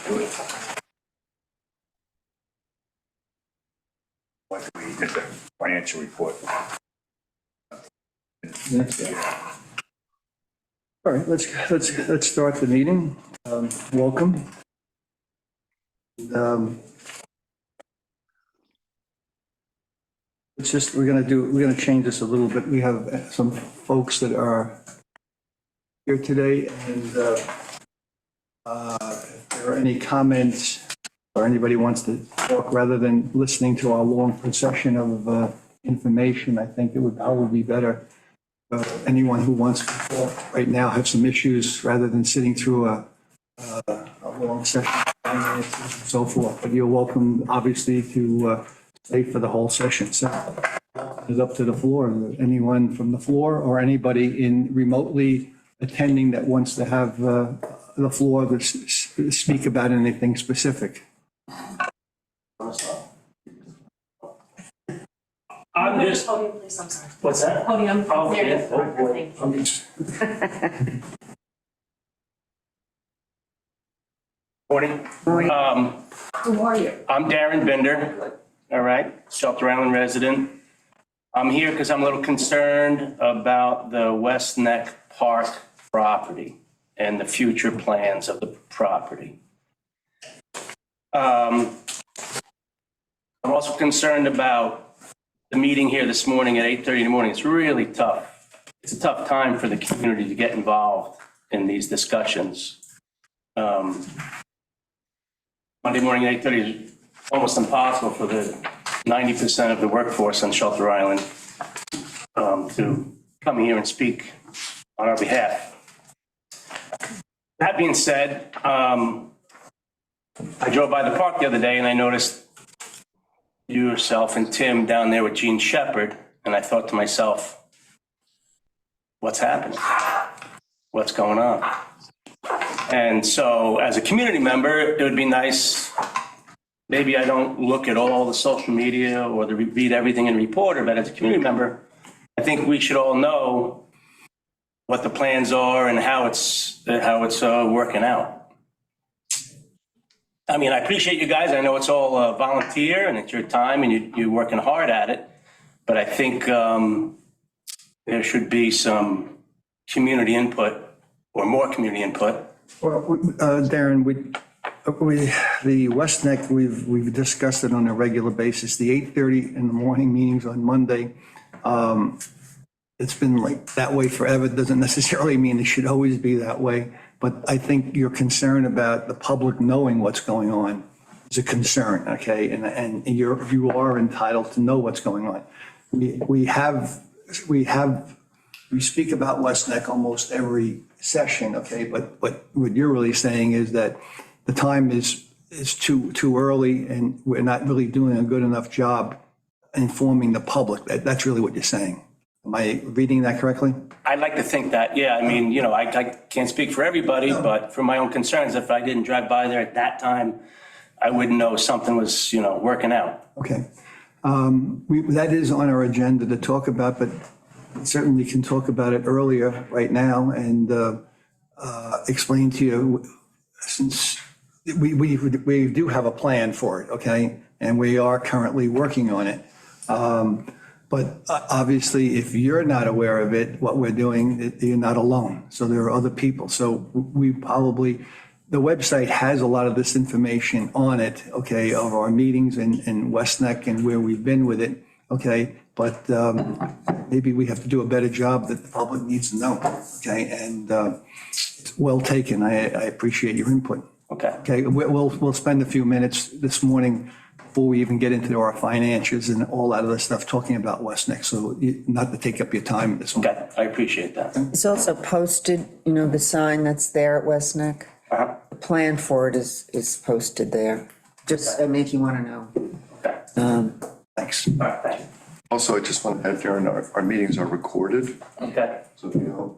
do it. What do we get the financial report? Yeah. All right, let's start the meeting. Welcome. We're gonna change this a little bit. We have some folks that are here today, and if there are any comments or anybody wants to talk rather than listening to our long procession of information, I think it would probably be better. Anyone who wants to talk right now have some issues rather than sitting through a long session and so forth. But you're welcome, obviously, to stay for the whole session. So it's up to the floor. Anyone from the floor or anybody in remotely attending that wants to have the floor to speak about anything specific. I'm just. Podium, please, I'm sorry. What's that? Podium. Oh, There it yeah. is. Oh, boy. Thank you. Morning. Who are you? I'm Darren Bender, all right, Shelter Island resident. I'm here because I'm a little concerned about the West Neck Park property and the future plans of the property. I'm also concerned about the meeting here this morning at 8:30 in the morning. It's really tough. It's a tough time for the community to get involved in these discussions. Monday morning at 8:30 is almost impossible for the 90% of the workforce on Shelter Island to come here and speak on our behalf. That being said, I drove by the park the other day and I noticed yourself and Tim down there with Gene Shepherd, and I thought to myself, what's happening? What's going on? And so as a community member, it would be nice, maybe I don't look at all the social media or read everything in Reporter, but as a community member, I think we should all know what the plans are and how it's working out. I mean, I appreciate you guys. I know it's all volunteer and it's your time and you're working hard at it, but I think there should be some community input or more community input. Well, Darren, the West Neck, we've discussed it on a regular basis. The 8:30 in the morning meetings on Monday, it's been like that way forever. It doesn't necessarily mean it should always be that way. But I think your concern about the public knowing what's going on is a concern, okay? And you are entitled to know what's going on. We speak about West Neck almost every session, okay? But what you're really saying is that the time is too early and we're not really doing a good enough job informing the public. That's really what you're saying. Am I reading that correctly? I'd like to think that, yeah. I mean, you know, I can't speak for everybody, but for my own concerns, if I didn't drive by there at that time, I wouldn't know something was, you know, working out. Okay. That is on our agenda to talk about, but certainly can talk about it earlier right now and explain to you, since we do have a plan for it, okay? And we are currently working on it. But obviously, if you're not aware of it, what we're doing, you're not alone. So there are other people. So the website has a lot of this information on it, okay, of our meetings in West Neck and where we've been with it, okay? But maybe we have to do a better job that the public needs to know, okay? And it's well taken. I appreciate your input. Okay. Okay, we'll spend a few minutes this morning before we even get into our financials and all that other stuff, talking about West Neck. So not to take up your time this morning. Okay, I appreciate that. It's also posted, you know, the sign that's there at West Neck. Uh-huh. The plan for it is posted there. Just, I mean, if you want to know. Okay. Thanks. All right, thank you. Also, I just want to add, Darren, our meetings are recorded. Okay. So if you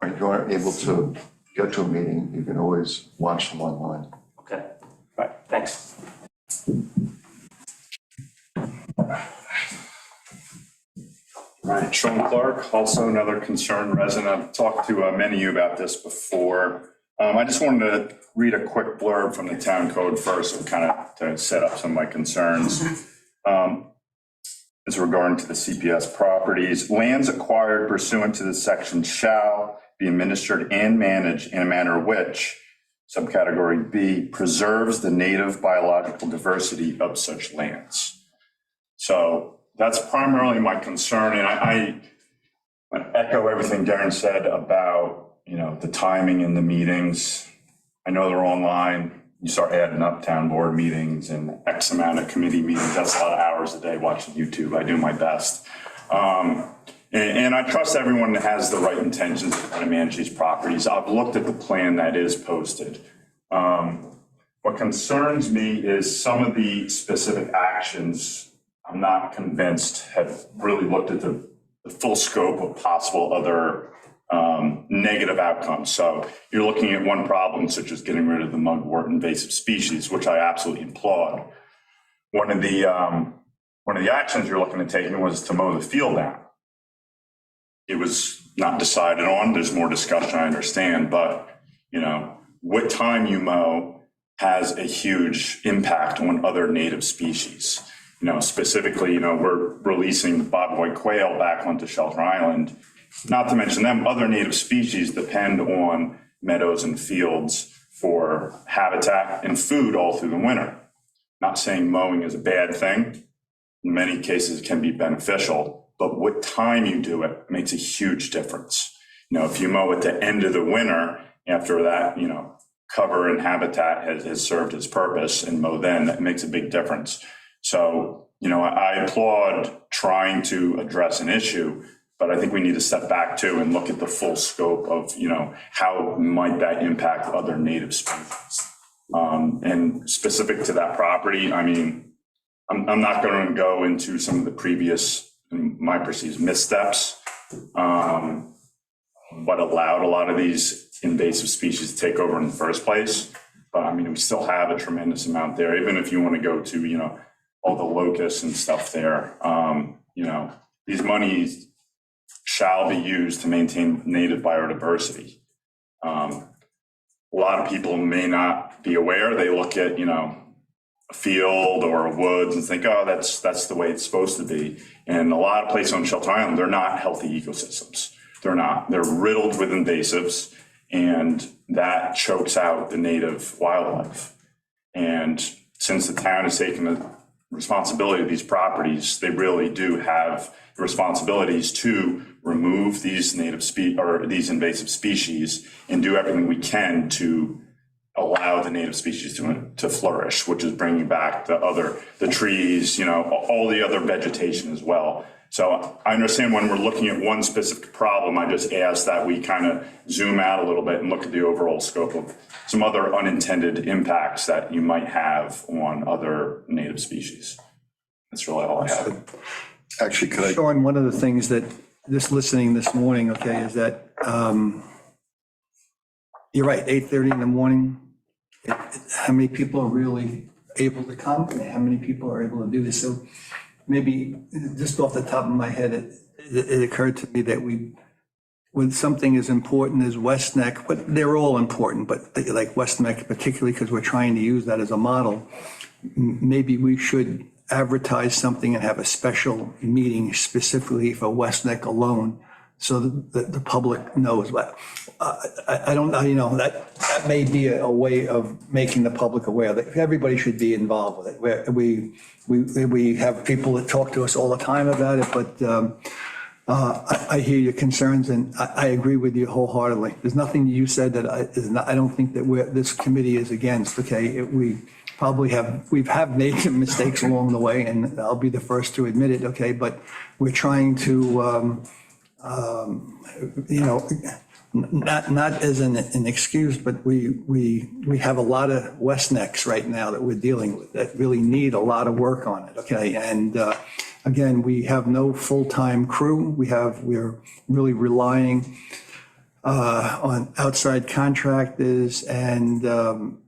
aren't able to get to a meeting, you can always watch them online. Okay. All right, thanks. Right, Sean Clark, also another concerned resident. I've talked to many of you about this before. I just wanted to read a quick blurb from the town code first, kind of to set up some of my concerns. It's regarding to the CPS properties. Lands acquired pursuant to this section shall be administered and managed in a manner which, subcategory B, preserves the native biological diversity of such lands. So that's primarily my concern, and I echo everything Darren said about, you know, the timing in the meetings. I know they're online. You start adding up town board meetings and X amount of committee meetings. That's a lot of hours a day watching YouTube. I do my best. And I trust everyone that has the right intentions to manage these properties. I've looked at the plan that is posted. What concerns me is some of the specific actions I'm not convinced have really looked at the full scope of possible other negative outcomes. So you're looking at one problem, such as getting rid of the mugwort invasive species, which I absolutely applaud. One of the actions you're looking at taking was to mow the field down. It was not decided on. There's more discussion, I understand, but you know, what time you mow has a huge impact on other native species. You know, specifically, you know, we're releasing the bobwhite quail back onto Shelter Island. Not to mention them, other native species depend on meadows and fields for habitat and food all through the winter. Not saying mowing is a bad thing. In many cases, it can be beneficial, but what time you do it makes a huge difference. You know, if you mow at the end of the winter, after that, you know, cover and habitat has served its purpose, and mow then, that makes a big difference. So, you know, I applaud trying to address an issue, but I think we need to step back too and look at the full scope of, you know, how might that impact other native species. And specific to that property, I mean, I'm not going to go into some of the previous, in my perceived missteps, what allowed a lot of these invasive species to take over in the first place. But I mean, we still have a tremendous amount there, even if you want to go to, you know, all the locusts and stuff there. You know, these monies shall be used to maintain native biodiversity. A lot of people may not be aware. They look at, you know, a field or a woods and think, oh, that's the way it's supposed to be. And a lot of places on Shelter Island, they're not healthy ecosystems. They're not. They're riddled with invasives, and that chokes out the native wildlife. And since the town has taken the responsibility of these properties, they really do have the responsibilities to remove these these invasive species and do everything we can to allow the native species to flourish, which is bringing back the trees, you know, all the other vegetation as well. So I understand when we're looking at one specific problem, I just ask that we kind of zoom out a little bit and look at the overall scope of some other unintended impacts that you might have on other native species. That's really all I have. Actually, could I, Sean, one of the things that listening this morning, okay, is that you're right, 8:30 in the morning. How many people are really able to come? How many people are able to do this? So maybe just off the top of my head, it occurred to me that when something as important as West Neck, but they're all important, but like West Neck particularly because we're trying to use that as a model, maybe we should advertise something and have a special meeting specifically for West Neck alone so that the public knows. But I don't know, you know, that may be a way of making the public aware that everybody should be involved with it. We have people that talk to us all the time about it, but I hear your concerns and I agree with you wholeheartedly. There's nothing you said that I don't think that this committee is against, okay? We have made some mistakes along the way, and I'll be the first to admit it, okay? But we're trying to, you know, not as an excuse, but we have a lot of West Necks right now that we're dealing with that really need a lot of work on it, okay? And again, we have no full-time crew. We're really relying on outside contractors and some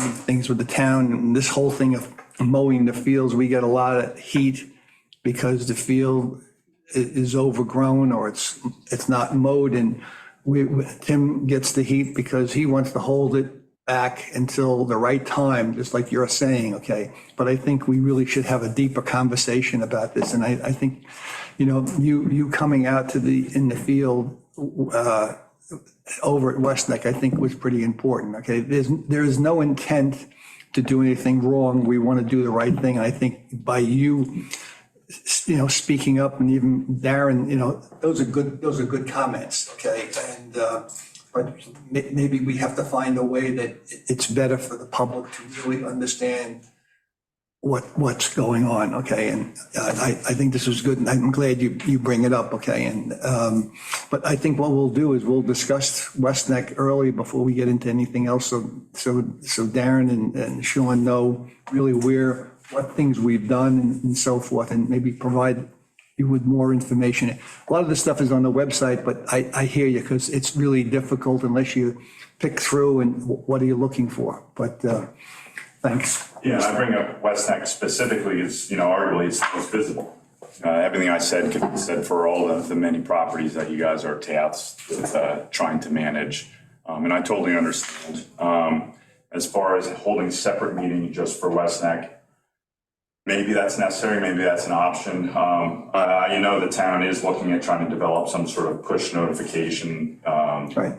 of the things with the town. And this whole thing of mowing the fields, we get a lot of heat because the field is overgrown or it's not mowed. And Tim gets the heat because he wants to hold it back until the right time, just like you're saying, okay? But I think we really should have a deeper conversation about this. And I think, you coming out in the field over at West Neck, I think was pretty important, okay? There is no intent to do anything wrong. We want to do the right thing. And I think by you, speaking up, and even Darren, those are good comments, okay? And, but maybe we have to find a way that it's better for the public to really understand what's going on, okay? And I think this was good, and I'm glad you bring it up, okay? And, but I think what we'll do is we'll discuss West Neck early before we get into anything else. So Darren and Sean know really what things we've done and so forth, and maybe provide you with more information. A lot of this stuff is on the website, but I hear you, because it's really difficult unless you pick through and what are you looking for? But thanks. Yeah, I bring up West Neck specifically is, arguably it's the most visible. Everything I said could be said for all of the many properties that you guys are tasked with trying to manage. And I totally understand. As far as holding separate meetings just for West Neck, maybe that's necessary, maybe that's an option. The town is looking at trying to develop some sort of push notification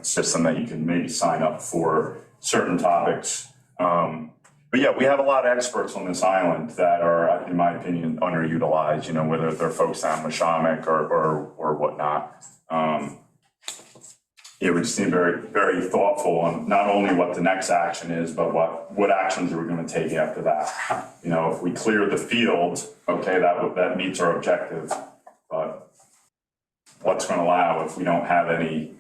system that you can maybe sign up for certain topics. But yeah, we have a lot of experts on this island that are, in my opinion, underutilized, whether they're folks down Mashomick or whatnot. We just need very, very thoughtful on not only what the next action is, but what actions are we going to take after that? If we clear the field, okay, that meets our objective. But what's going to allow if we don't have any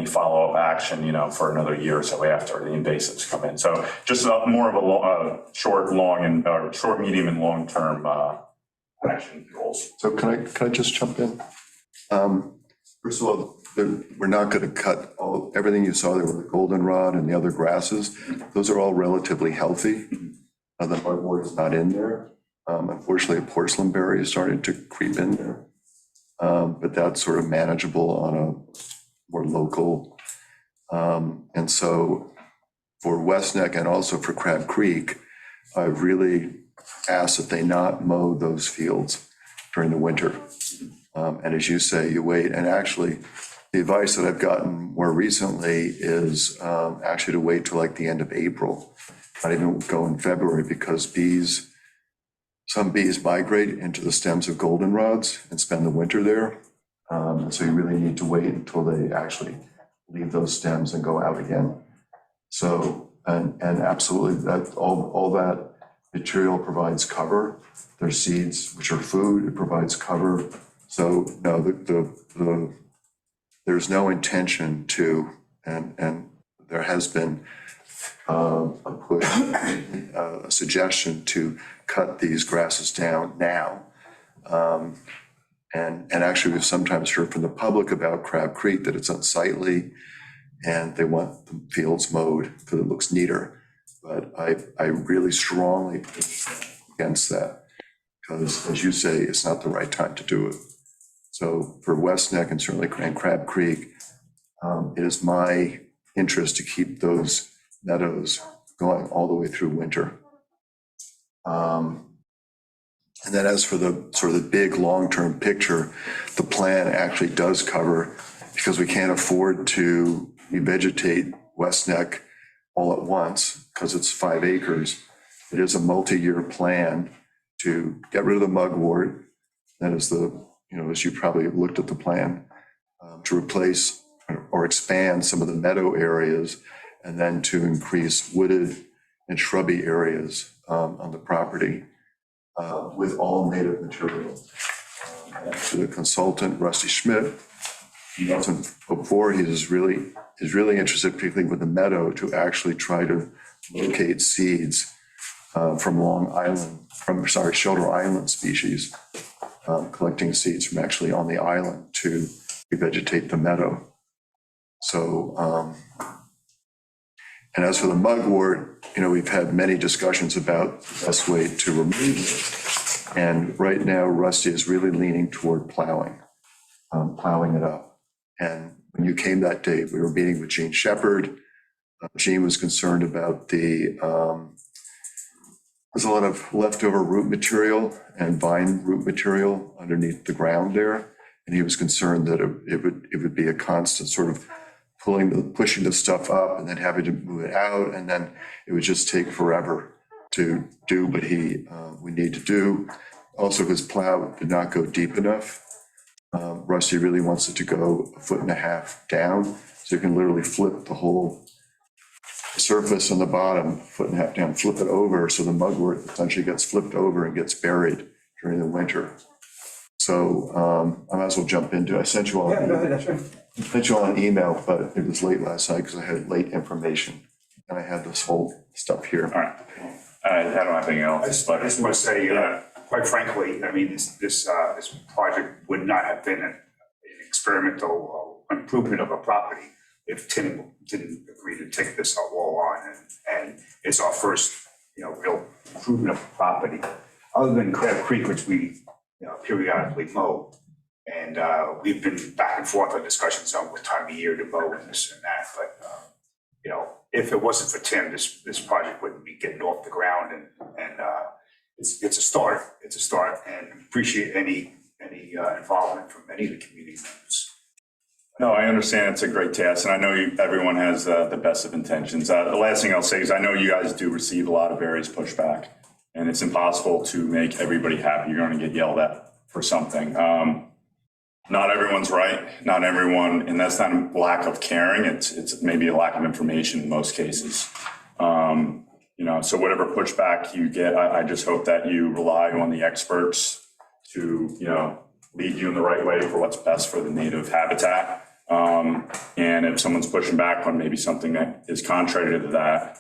follow-up action, for another year or so after the invasives come in? So just more of a short, medium, and long-term action goals. So can I just jump in? First of all, we're not going to cut everything you saw there with the goldenrod and the other grasses. Those are all relatively healthy. The mugwort is not in there. Unfortunately, a porcelain berry is starting to creep in there. But that's sort of manageable on a more local. And so for West Neck and also for Crab Creek, I've really asked that they not mow those fields during the winter. And as you say, you wait. And actually, the advice that I've gotten more recently is actually to wait till like the end of April, not even go in February, because some bees migrate into the stems of goldenrods and spend the winter there. And so you really need to wait until they actually leave those stems and go out again. So, and absolutely, that all that material provides cover. Their seeds, which are food, it provides cover. So no, there's no intention to, and there has been a push, a suggestion to cut these grasses down now. And actually, we've sometimes heard from the public about Crab Creek that it's unsightly and they want the fields mowed because it looks neater. But I really strongly against that, because as you say, it's not the right time to do it. So for West Neck and certainly Crab Creek, it is my interest to keep those meadows going all the way through winter. And then as for the sort of the big long-term picture, the plan actually does cover, because we can't afford to revegetate West Neck all at once because it's 5 acres. It is a multi-year plan to get rid of the mugwort. That is as you probably have looked at the plan, to replace or expand some of the meadow areas, and then to increase wooded and shrubby areas on the property with all native material. To the consultant, Rusty Schmidt, he wasn't before, he's really interested, particularly with the meadow, to actually try to locate seeds from Shelter Island species, collecting seeds from actually on the island to revegetate the meadow. So, and as for the mugwort, we've had many discussions about the best way to remove it. And right now, Rusty is really leaning toward plowing it up. And when you came that day, we were meeting with Gene Shepherd. Gene was concerned about there's a lot of leftover root material and vine root material underneath the ground there. And he was concerned that it would be a constant sort of pushing the stuff up and then having to move it out. And then it would just take forever to do what we need to do. Also, his plow did not go deep enough. Rusty really wants it to go 1.5 feet down. So you can literally flip the whole surface on the bottom, 1.5 feet down, flip it over. So the mugwort essentially gets flipped over and gets buried during the winter. So I might as well jump into it. I sent you all, Yeah, go ahead, that's right. sent you all an email, but it was late last night because I had late information. And I had this whole stuff here. All right. I don't have anything else. I just want to say, quite frankly, I mean, this project would not have been an experimental improvement of a property if Tim didn't agree to take this wall on. And it's our first, real improvement of the property, other than Crab Creek, which we periodically mow. And we've been back and forth on discussions on what time of year to mow and this and that. But, if it wasn't for Tim, this project wouldn't be getting off the ground. And it's a start. It's a start, and appreciate any involvement from any of the community members. No, I understand it's a great task, and I know everyone has the best of intentions. The last thing I'll say is I know you guys do receive a lot of various pushback, and it's impossible to make everybody happy. You're going to get yelled at for something. Not everyone's right, not everyone, and that's not a lack of caring. It's maybe a lack of information in most cases. So whatever pushback you get, I just hope that you rely on the experts to, lead you in the right way for what's best for the native habitat. And if someone's pushing back on maybe something that is contrary to that,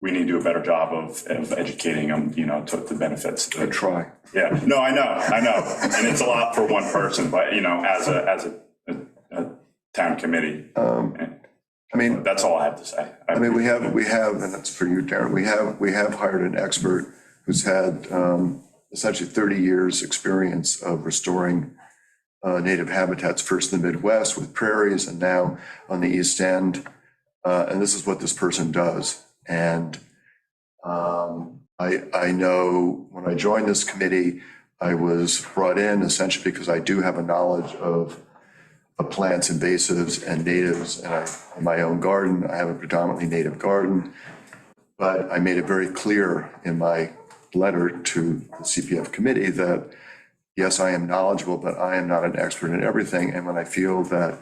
we need to do a better job of educating them, to the benefits. I try. Yeah, no, I know. And it's a lot for one person, but, as a town committee. I mean, That's all I have to say. we have, and that's for you, Darren, we have hired an expert who's had essentially 30 years experience of restoring native habitats, first in the Midwest with prairies and now on the East End. And this is what this person does. And I know when I joined this committee, I was brought in essentially because I do have a knowledge of plants, invasives, and natives. And in my own garden, I have a predominantly native garden. But I made it very clear in my letter to the CPF committee that, yes, I am knowledgeable, but I am not an expert in everything. And when I feel that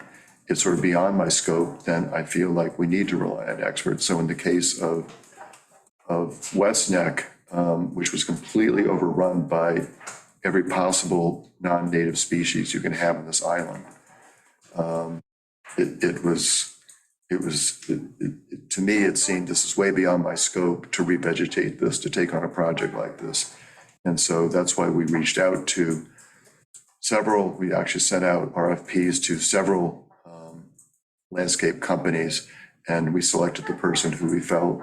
it's sort of beyond my scope, then I feel like we need to rely on experts. So in the case of West Neck, which was completely overrun by every possible non-native species you can have on this island, to me, it seemed this is way beyond my scope to revegetate this, to take on a project like this. And so that's why we reached out to we actually sent out RFPs to several landscape companies, and we selected the person who we felt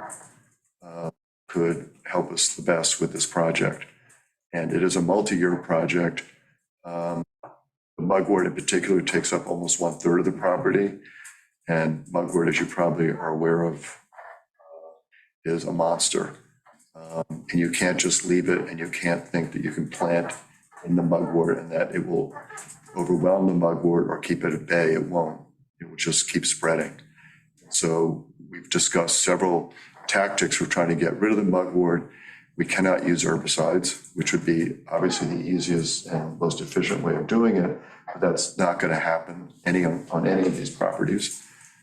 could help us the best with this project. And it is a multi-year project. The mugwort in particular takes up almost 1/3 of the property. And mugwort, as you probably are aware of, is a monster. And you can't just leave it, and you can't think that you can plant in the mugwort and that it will overwhelm the mugwort or keep it at bay. It won't. It will just keep spreading. So we've discussed several tactics for trying to get rid of the mugwort. We cannot use herbicides, which would be obviously the easiest and most efficient way of doing it, but that's not going to happen on any of these properties.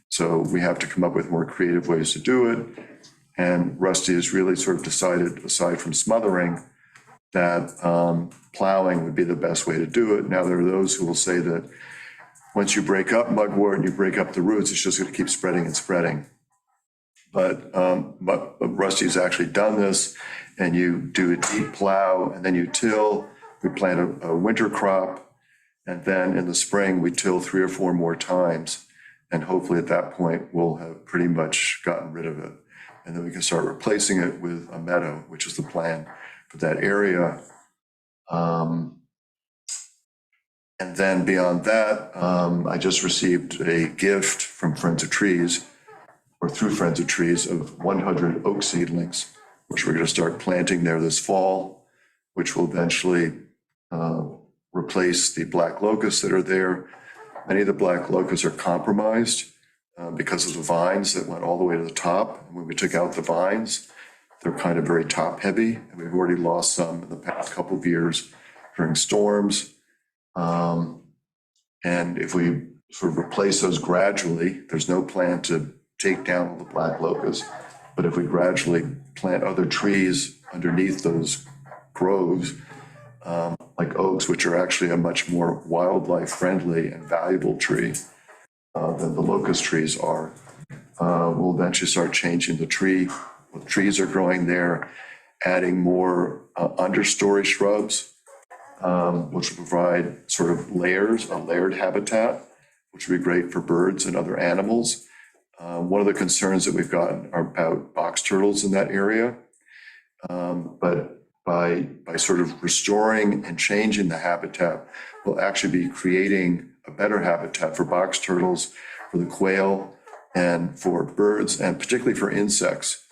So we have to come up with more creative ways to do it. And Rusty has really sort of decided, aside from smothering, that plowing would be the best way to do it. Now, there are those who will say that once you break up mugwort and you break up the roots, it's just going to keep spreading and spreading. But Rusty's actually done this, and you do a deep plow and then you till. We plant a winter crop, and then in the spring we till 3 or 4 more times, and hopefully at that point we'll have pretty much gotten rid of it, and then we can start replacing it with a meadow, which is the plan for that area. And then beyond that, I just received a gift from Friends of Trees, or through Friends of Trees, of 100 oak seedlings, which we're going to start planting there this fall, which will eventually replace the black locusts that are there. Many of the black locusts are compromised because of the vines that went all the way to the top. And when we took out the vines, they're kind of very top heavy. And we've already lost some in the past couple of years during storms. And if we sort of replace those gradually, there's no plan to take down all the black locusts. But if we gradually plant other trees underneath those groves, like oaks, which are actually a much more wildlife friendly and valuable tree than the locust trees are, we'll eventually start changing the tree. What trees are growing there, adding more understory shrubs, which will provide sort of layers, a layered habitat, which would be great for birds and other animals. One of the concerns that we've gotten are about box turtles in that area. But by sort of restoring and changing the habitat, we'll actually be creating a better habitat for box turtles, for the quail, and for birds, and particularly for insects.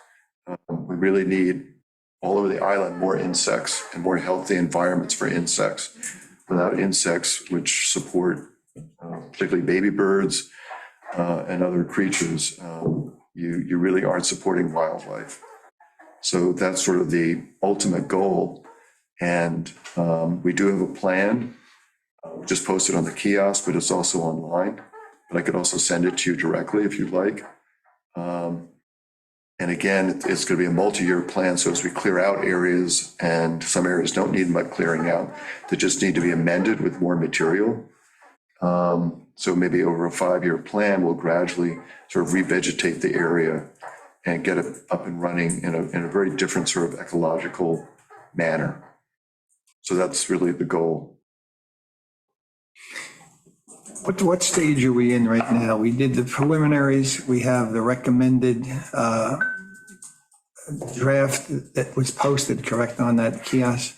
We really need all over the island more insects and more healthy environments for insects. Without insects, which support particularly baby birds and other creatures, you really aren't supporting wildlife. So that's sort of the ultimate goal. And we do have a plan, just posted on the kiosk, but it's also online. But I could also send it to you directly if you'd like. And again, it's going to be a multi-year plan. So as we clear out areas, and some areas don't need much clearing out, they just need to be amended with more material. So maybe over a 5-year plan, we'll gradually sort of revegetate the area and get it up and running in a very different sort of ecological manner. So that's really the goal. What stage are we in right now? We did the preliminaries, we have the recommended draft that was posted, correct, on that kiosk?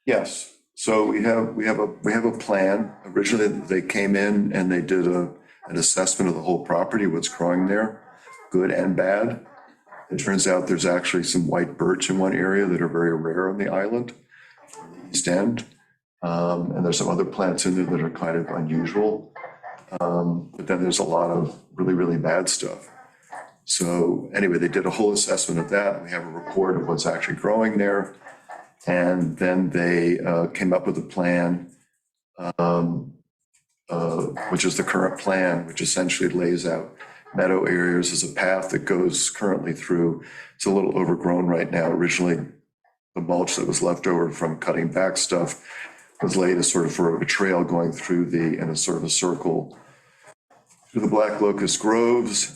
Yes. So we have a plan. Originally, they came in and they did an assessment of the whole property, what's growing there, good and bad. It turns out there's actually some white birch in one area that are very rare on the island, on the east end. And there's some other plants in there that are kind of unusual. But then there's a lot of really, really bad stuff. So anyway, they did a whole assessment of that. We have a report of what's actually growing there. And then they came up with a plan, which is the current plan, which essentially lays out meadow areas as a path that goes currently through. It's a little overgrown right now. Originally, the mulch that was left over from cutting back stuff was laid as sort of a trail going through in a sort of a circle through the black locust groves.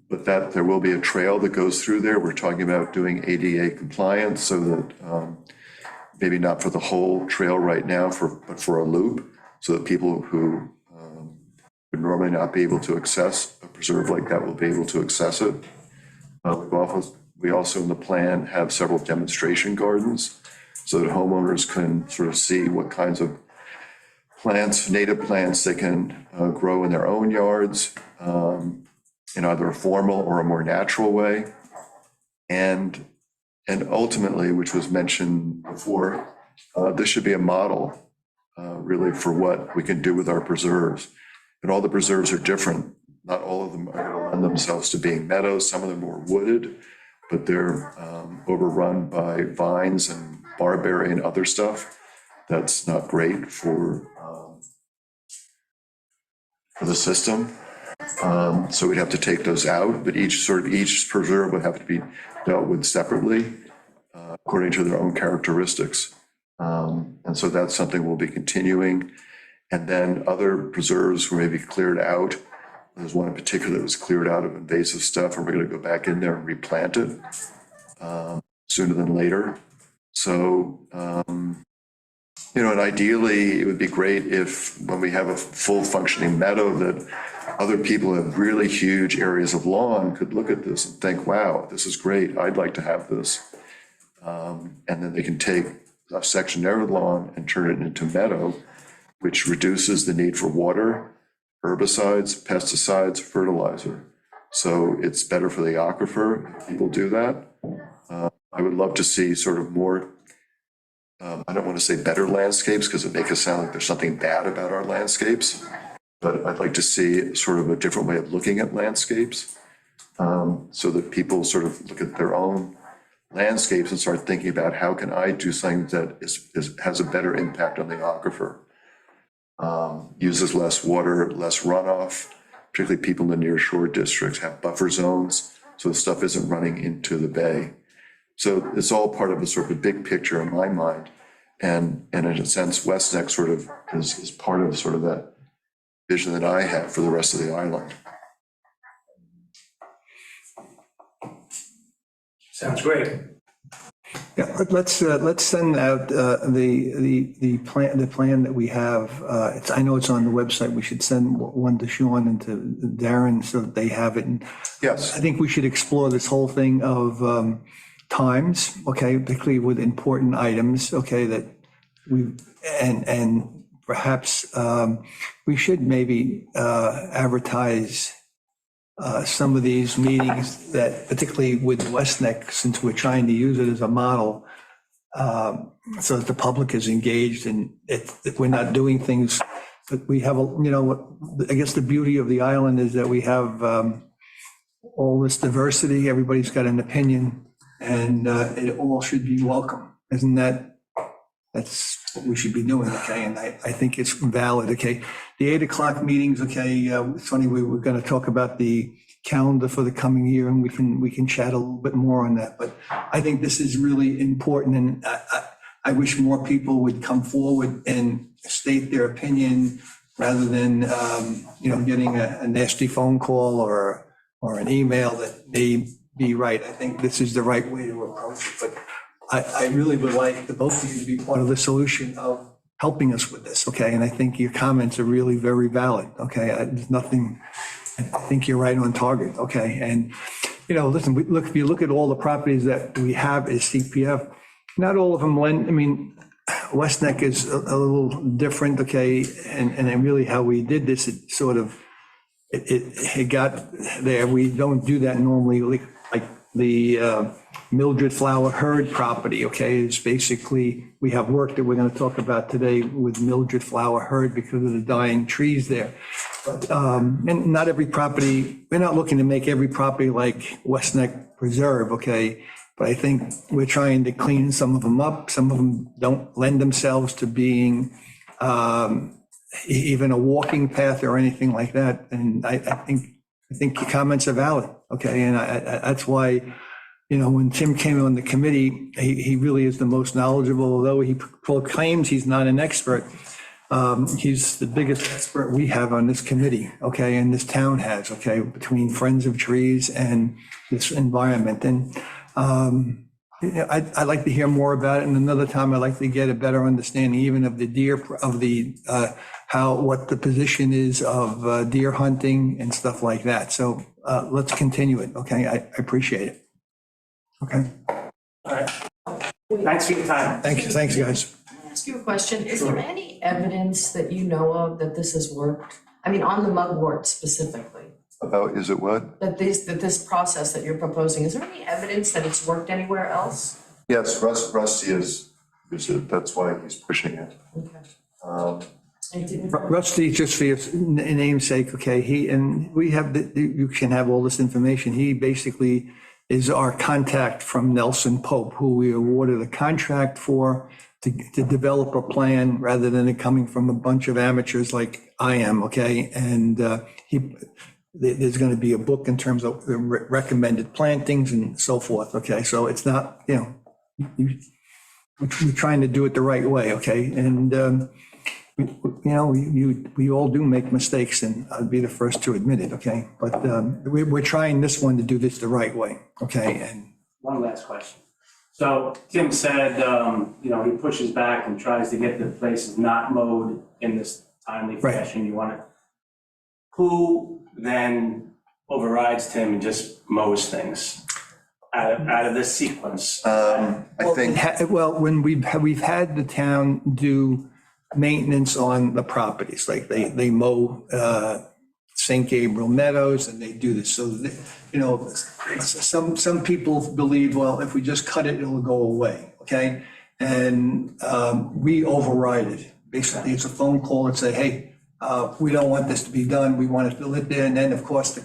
But that there will be a trail that goes through there. We're talking about doing ADA compliance so that maybe not for the whole trail right now, but for a loop, so that people who would normally not be able to access a preserve like that will be able to access it. We also in the plan have several demonstration gardens so that homeowners can sort of see what kinds of plants, native plants they can grow in their own yards in either a formal or a more natural way. And ultimately, which was mentioned before, this should be a model really for what we can do with our preserves. And all the preserves are different. Not all of them are going to lend themselves to being meadows. Some of them are wooded, but they're overrun by vines and barberry and other stuff. That's not great for the system. So we'd have to take those out, but each preserve would have to be dealt with separately according to their own characteristics. And so that's something we'll be continuing. And then other preserves were maybe cleared out. There's one in particular that was cleared out of invasive stuff, and we're going to go back in there and replant it sooner than later. So, and ideally, it would be great if when we have a full functioning meadow that other people who have really huge areas of lawn could look at this and think, wow, this is great. I'd like to have this. And then they can take a section of their lawn and turn it into meadow. which reduces the need for water, herbicides, pesticides, fertilizer. So it's better for the aquifer if people do that. I would love to see sort of more, I don't want to say better landscapes because it makes it sound like there's something bad about our landscapes, but I'd like to see sort of a different way of looking at landscapes, so that people sort of look at their own landscapes and start thinking about how can I do something that has a better impact on the aquifer. Uses less water, less runoff, particularly people in the near shore districts have buffer zones, so the stuff isn't running into the bay. So it's all part of a sort of a big picture in my mind. And in a sense, West Neck sort of is part of sort of that vision that I have for the rest of the island. Sounds great. Yeah, let's send out the plan that we have. I know it's on the website. We should send one to Sean and to Darren so that they have it. And Yes. I think we should explore this whole thing of times, okay, particularly with important items, okay, that and perhaps we should maybe advertise some of these meetings that, particularly with West Neck, since we're trying to use it as a model, so that the public is engaged and that we're not doing things, that we have, I guess the beauty of the island is that we have all this diversity, everybody's got an opinion, and it all should be welcome. Isn't that's what we should be doing, okay? And I think it's valid, okay? The 8 o'clock meetings, okay, it's funny, we were going to talk about the calendar for the coming year, and we can chat a little bit more on that. But I think this is really important, and I wish more people would come forward and state their opinion rather than, getting a nasty phone call or an email that may be right. I think this is the right way to approach it. But I really would like the both of you to be part of the solution of helping us with this, okay? And I think your comments are really very valid, okay? There's nothing, I think you're right on target, okay? And, listen, if you look at all the properties that we have as CPF, not all of them West Neck is a little different, okay? And then really how we did this, it sort of, it got there. We don't do that normally, like the Mildred Flower Hurd property, okay, is basically, we have work that we're going to talk about today with Mildred Flower Hurd because of the dying trees there. But, and not every property, we're not looking to make every property like West Neck Preserve, okay? But I think we're trying to clean some of them up. Some of them don't lend themselves to being even a walking path or anything like that. And I think your comments are valid, okay? And that's why, when Tim came on the committee, he really is the most knowledgeable, although he proclaims he's not an expert. He's the biggest expert we have on this committee, okay, and this town has, okay, between Friends of Trees and this environment. And I'd like to hear more about it. And another time, I'd like to get a better understanding even of the deer, of the, what the position is of deer hunting and stuff like that. So let's continue it, okay? I appreciate it. Okay, All right. Thanks for your time. thanks, guys. Can I ask you a question? Is there any evidence that you know of that this has worked? I mean, on the mugwort specifically, About, is it what? that this process that you're proposing, is there any evidence that it's worked anywhere else? Yes, Rusty is that's why he's pushing it. Okay. And didn't- Rusty, just for your namesake, okay, we have, you can have all this information. He basically is our contact from Nelson Pope, who we awarded a contract for to develop a plan rather than it coming from a bunch of amateurs like I am, okay? And there's going to be a book in terms of recommended plantings and so forth, okay? So it's not, we're trying to do it the right way, okay? And, we all do make mistakes, and I'd be the first to admit it, okay? But we're trying this one to do this the right way, okay? And One last question. So Tim said, he pushes back and tries to get the places not mowed in this timely Right. fashion. You want it. Who then overrides Tim and just mows things out of this sequence? I think, Well, when we've had the town do maintenance on the properties, like they mow St. Gabriel Meadows and they do this. So, you know, some people believe, well, if we just cut it, it'll go away, okay? And we override it. Basically, it's a phone call and say, hey, we don't want this to be done. We want it to live there. And then, of course, the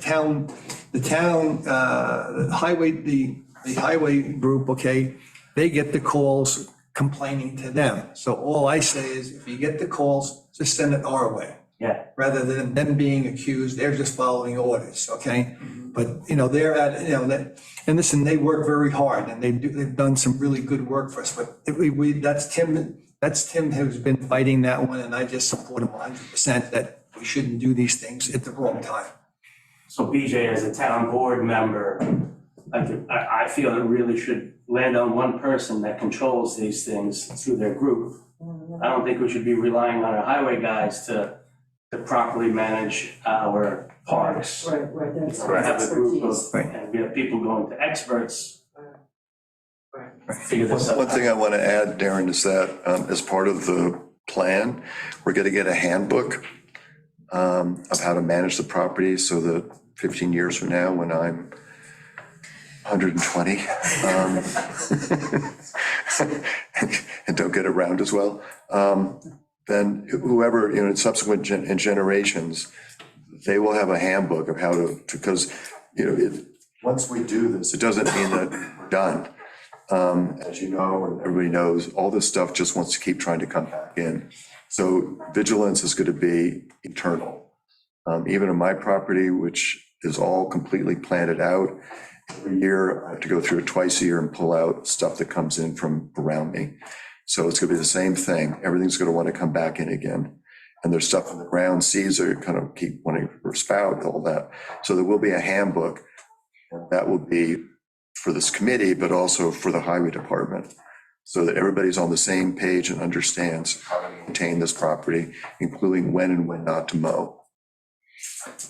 highway group, okay, they get the calls complaining to them. So all I say is, if you get the calls, just send it our way. Yeah. Rather than them being accused, they're just following orders, okay? But, you know, they're at, you know, and listen, they work very hard and they've done some really good work for us. But that's Tim who's been fighting that one, and I just support him 100% that we shouldn't do these things at the wrong time. So BJ, as a town board member, I feel it really should land on one person that controls these things through their group. I don't think we should be relying on our highway guys to properly manage our parks. Right, that's Have a group of, Right. and we have people going to experts. Figure this out. One thing I want to add, Darren, is that as part of the plan, we're going to get a handbook of how to manage the property so that 15 years from now, when I'm 120 and don't get around as well, then whoever, you know, in subsequent generations, they will have a handbook of how to, because, you know, once we do this, it doesn't mean that we're done. As you know, and everybody knows, all this stuff just wants to keep trying to come back in. So vigilance is going to be eternal. Even on my property, which is all completely planted out, every year I have to go through it twice a year and pull out stuff that comes in from around me. So it's going to be the same thing. Everything's going to want to come back in again. And there's stuff on the ground, seeds are kind of keep wanting to spout, all that. So there will be a handbook, and that will be for this committee, but also for the highway department, so that everybody's on the same page and understands how to maintain this property, including when and when not to mow.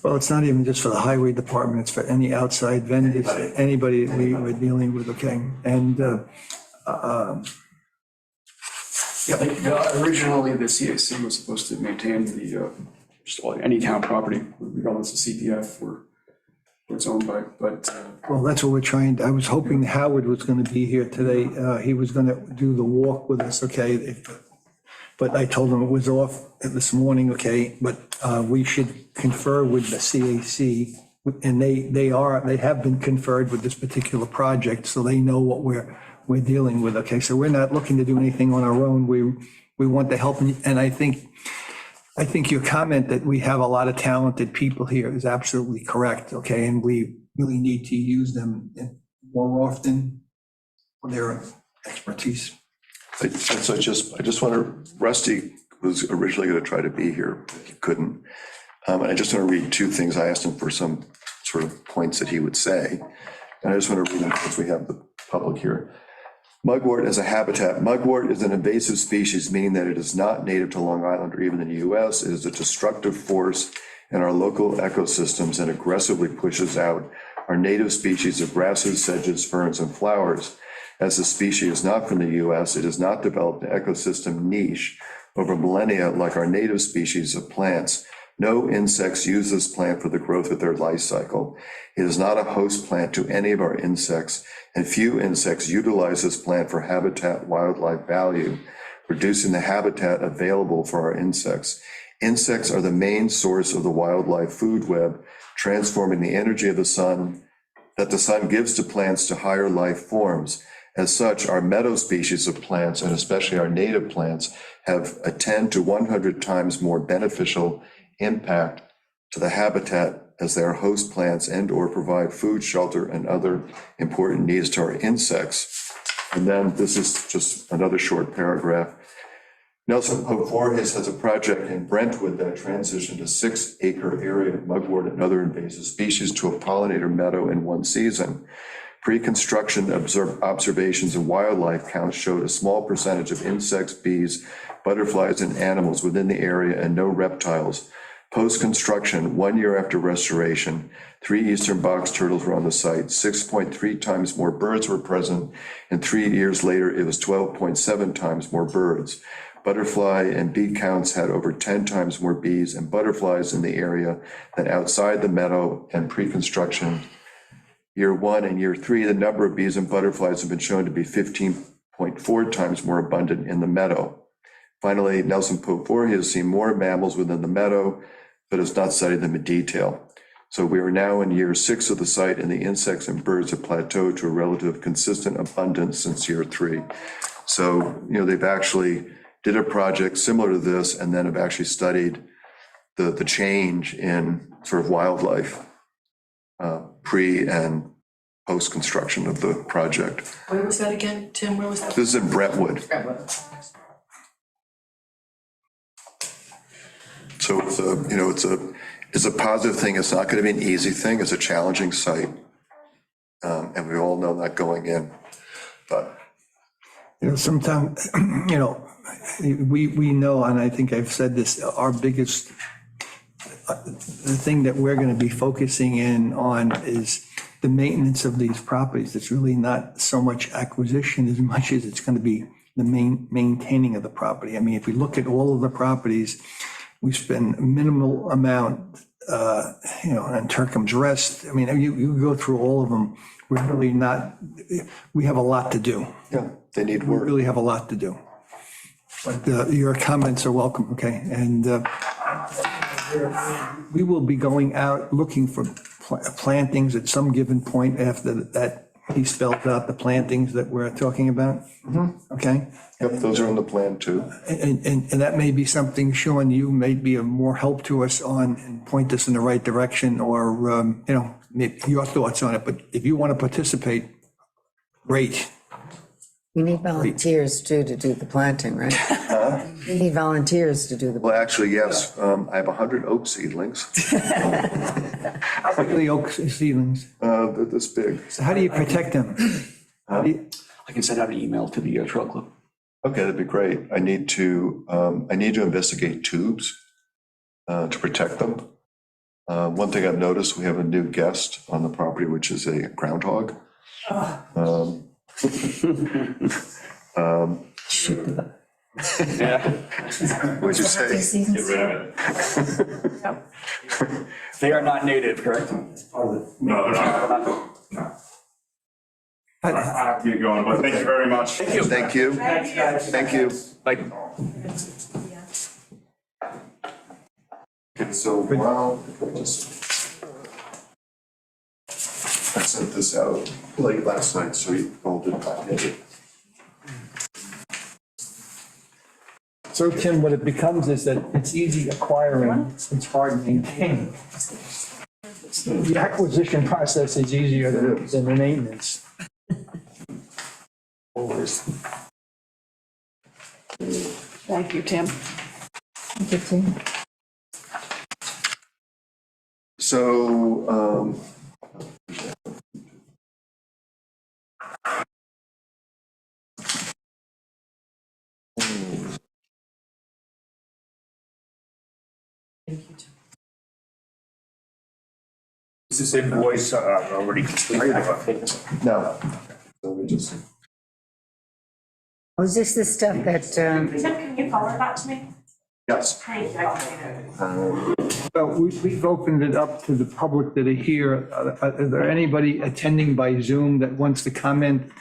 Well, it's not even just for the highway department, it's for any outside vendors, anybody we're dealing with, okay? And Originally, the CAC was supposed to maintain the, just any town property, regardless of CPF or it's owned by, but well, that's what we're trying, I was hoping Howard was going to be here today. He was going to do the walk with us, okay? But I told him it was off this morning, okay? But we should confer with the CAC, and they have been conferred with this particular project, so they know what we're dealing with, okay? So we're not looking to do anything on our own. We want to help, and I think your comment that we have a lot of talented people here is absolutely correct, okay? And we really need to use them more often for their expertise. I just want to, Rusty was originally going to try to be here, but he couldn't. And I just want to read two things. I asked him for some sort of points that he would say. And I just want to read them because we have the public here. Mugwort as a habitat. Mugwort is an invasive species, meaning that it is not native to Long Island or even in the US. It is a destructive force in our local ecosystems and aggressively pushes out our native species of grasses, sedges, ferns, and flowers. As the species is not from the US, it has not developed an ecosystem niche over millennia like our native species of plants. No insects use this plant for the growth of their life cycle. It is not a host plant to any of our insects, and few insects utilize this plant for habitat wildlife value, reducing the habitat available for our insects. Insects are the main source of the wildlife food web, transforming the energy of the sun that the sun gives to plants to higher life forms. As such, our meadow species of plants, and especially our native plants, have a 10 to 100 times more beneficial impact to the habitat as they are host plants and or provide food, shelter, and other important needs to our insects. And then this is just another short paragraph. Nelson Pope Voorhees has a project in Brentwood that transitioned a 6-acre area of mugwort and other invasive species to a pollinator meadow in one season. Pre-construction observations and wildlife counts showed a small percentage of insects, bees, butterflies, and animals within the area and no reptiles. Post-construction, 1 year after restoration, 3 eastern box turtles were on the site, 6.3 times more birds were present, and 3 years later, it was 12.7 times more birds. butterfly and bee counts had over 10 times more bees and butterflies in the area than outside the meadow and pre-construction. Year 1 and year 3, the number of bees and butterflies have been shown to be 15.4 times more abundant in the meadow. Finally, Nelson Pope Voorhees has seen more mammals within the meadow, but has not studied them in detail. So we are now in year 6 of the site, and the insects and birds have plateaued to a relative consistent abundance since year 3. So, they've actually did a project similar to this, and then have actually studied the change in sort of wildlife pre and post construction of the project. Where was that again, Tim? Where was that? This is in Brentwood. So it's a positive thing. It's not going to be an easy thing. It's a challenging site. And we all know that going in, but. Sometimes, we know, and I think I've said this, our biggest, the thing that we're going to be focusing in on is the maintenance of these properties. It's really not so much acquisition as much as it's going to be the maintaining of the property. I mean, if we look at all of the properties, we spend minimal amount, on Turkham's Rest. I mean, you go through all of them. We're really not, we have a lot to do. Yeah, they need We work. really have a lot to do. But your comments are welcome, okay? And we will be going out looking for plantings at some given point after that he spelled out the plantings that we're talking about, okay? Yep, those are in the plan too. And that may be something, Sean, you may be of more help to us on and point us in the right direction, or, maybe your thoughts on it. But if you want to participate, great. We need volunteers too to do the planting, right? We need volunteers to do the. Well, actually, yes, I have 100 oak seedlings. How big are the oak seedlings? They're this big. So how do you protect them? I can send out an email to the trail club. Okay, that'd be great. I need to investigate tubes to protect them. One thing I've noticed, we have a new guest on the property, which is a groundhog. Shoot the. What'd you say? Get rid of it. They are not native, correct? No, they're not. No. I have to get going, but thank you very much. Thank you. Thank you. Like, Okay, so while I sent this out late last night, so you all did not get it. So Tim, what it becomes is that it's easy acquiring, it's hard maintaining. The acquisition process is easier than the maintenance. Always. Thank you, Tim. Thank you, Tim. So, Is this invoice already completed? no. Let me just. Was this the stuff that, Tim, can you forward that to me? Yes. Thank you. Well, we've opened it up to the public that are here. Is there anybody attending by Zoom that wants to comment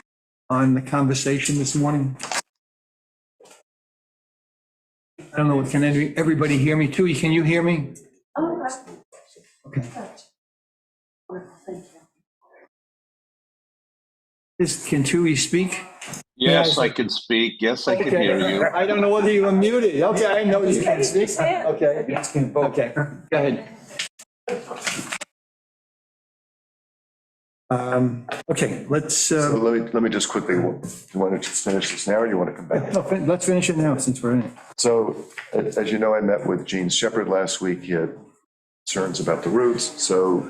on the conversation this morning? I don't know, can everybody hear me too? Can you hear me? Oh, Okay. thank you. Can Tui speak? Yes, I can speak. Yes, I can Okay. hear you. I don't know whether you were muted. Okay, I know you can speak. Okay, okay, go ahead. Okay, let's, So let me just quickly, you want to just finish this now, or you want to come back? no, let's finish it now since we're in it. So, as you know, I met with Gene Shepherd last week. He had concerns about the roots. So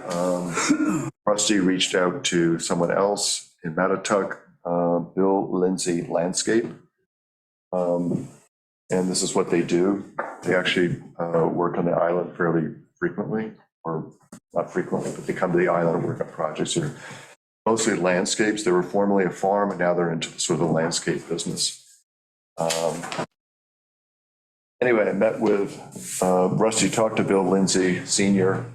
Rusty reached out to someone else in Mattatuck, Bill Lindsay Landscape. And this is what they do. They actually work on the island fairly frequently, or not frequently, but they come to the island and work on projects. They're mostly landscapes. They were formerly a farm, and now they're into sort of the landscape business. anyway, I met with, Rusty talked to Bill Lindsay Senior,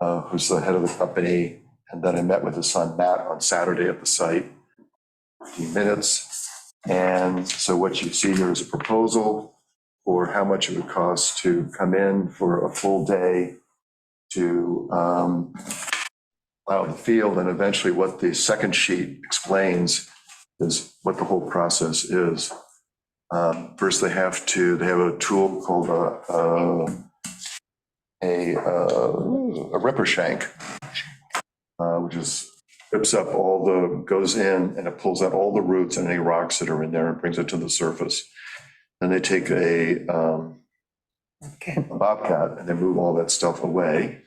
who's the head of the company. And then I met with his son Matt on Saturday at the site, 15 minutes. And so what you see here is a proposal for how much it would cost to come in for a full day to plow the field. And eventually what the second sheet explains is what the whole process is. First, they have a tool called a ripper shank, which is rips up goes in and it pulls out all the roots and any rocks that are in there and brings it to the surface. Then they take a bobcat and they move all that stuff away.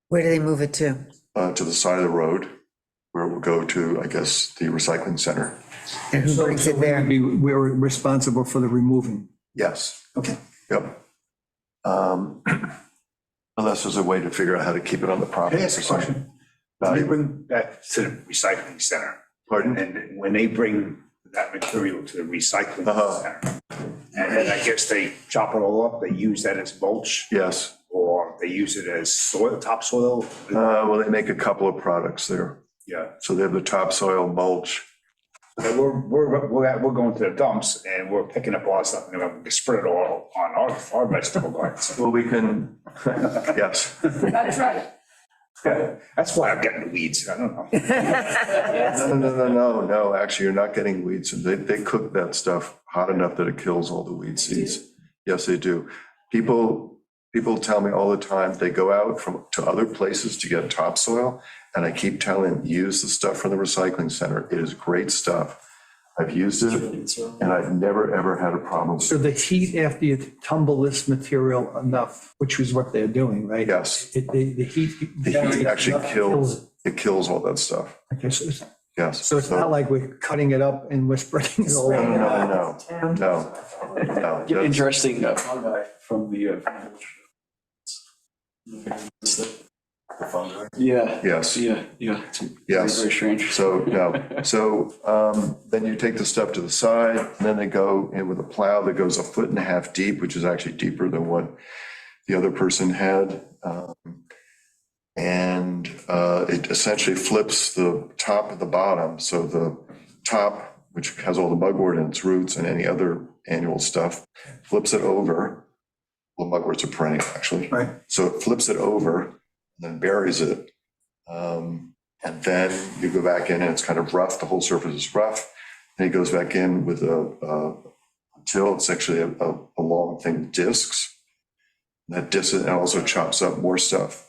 Where do they move it to? To the side of the road, where it will go to, I guess, the recycling center. And who brings it there? We're responsible for the removing. Yes. Okay. Yep. Unless there's a way to figure out how to keep it on the property. Can I ask a question? When they bring that to the recycling center, Pardon? and when they bring that material to the recycling Uh-huh. center, and then I guess they chop it all up, they use that as mulch, Yes. or they use it as soil, topsoil? Well, they make a couple of products there. Yeah. So they have the topsoil mulch. And we're going to the dumps and we're picking up all that stuff and we're gonna spread it all on our vegetable gardens. Well, we can, yes. That's right. That's why I'm getting the weeds. I don't know. No, actually, you're not getting weeds. They cook that stuff hot enough that it kills all the weed seeds. Yes, they do. People tell me all the time, they go out to other places to get topsoil, and I keep telling them, use the stuff from the recycling center. It is great stuff. I've used it, and I've never, ever had a problem. So the heat after you tumble this material enough, which is what they're doing, right? Yes, The heat. the heat actually kills all that stuff. Okay, so Yes. so it's not like we're cutting it up and we're spreading it all over. No. Yeah, interesting from the. Yeah. Yes. Yeah. It's Yes. very strange. So, no. So then you take the stuff to the side, and then they go in with a plow that goes 1.5 feet deep, which is actually deeper than what the other person had. And it essentially flips the top and the bottom. So the top, which has all the mugwort and its roots and any other annual stuff, flips it over. Well, mugworts are perennial, actually. Right. So it flips it over and then buries it. And then you go back in and it's kind of rough. The whole surface is rough. Then he goes back in with a till. It's actually a long thing of discs. And that disc and also chops up more stuff.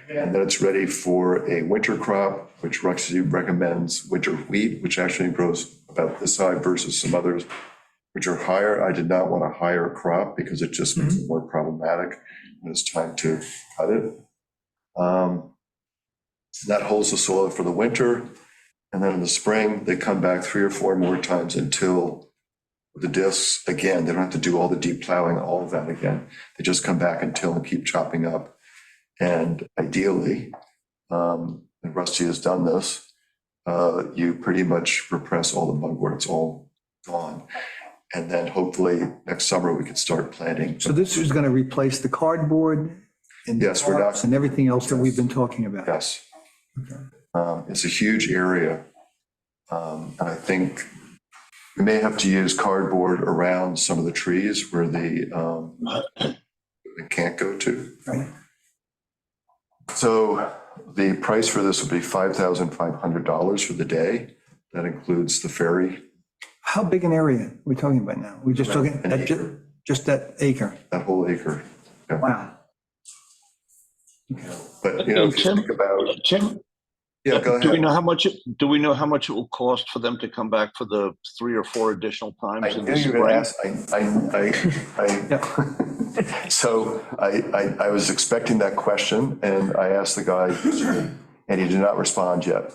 And then it's ready for a winter crop, which Rusty recommends winter wheat, which actually grows about this high versus some others, which are higher. I did not want a higher crop because it just makes it more problematic when it's time to cut it. That holds the soil for the winter. And then in the spring, they come back 3 or 4 more times until the discs, again, they don't have to do all the deep plowing, all of that again. They just come back and till and keep chopping up. And ideally, and Rusty has done this, you pretty much repress all the mugwort, it's all gone. And then hopefully next summer we could start planting. So this is going to replace the cardboard and Yes, we're not- and everything else that we've been talking about. Yes. It's a huge area. And I think we may have to use cardboard around some of the trees where they can't go to. Right. So the price for this would be $5,500 for the day. That includes the ferry, How big an area are we talking about now? We're just talking, An acre. just that acre? that whole acre. Wow. But, you know, if you Tim? think about, Tim, yeah, go do we ahead. know how much, it will cost for them to come back for the 3 or 4 additional I times in knew the you were gonna spring? ask, so I was expecting that question and I asked the guy and he did not respond yet.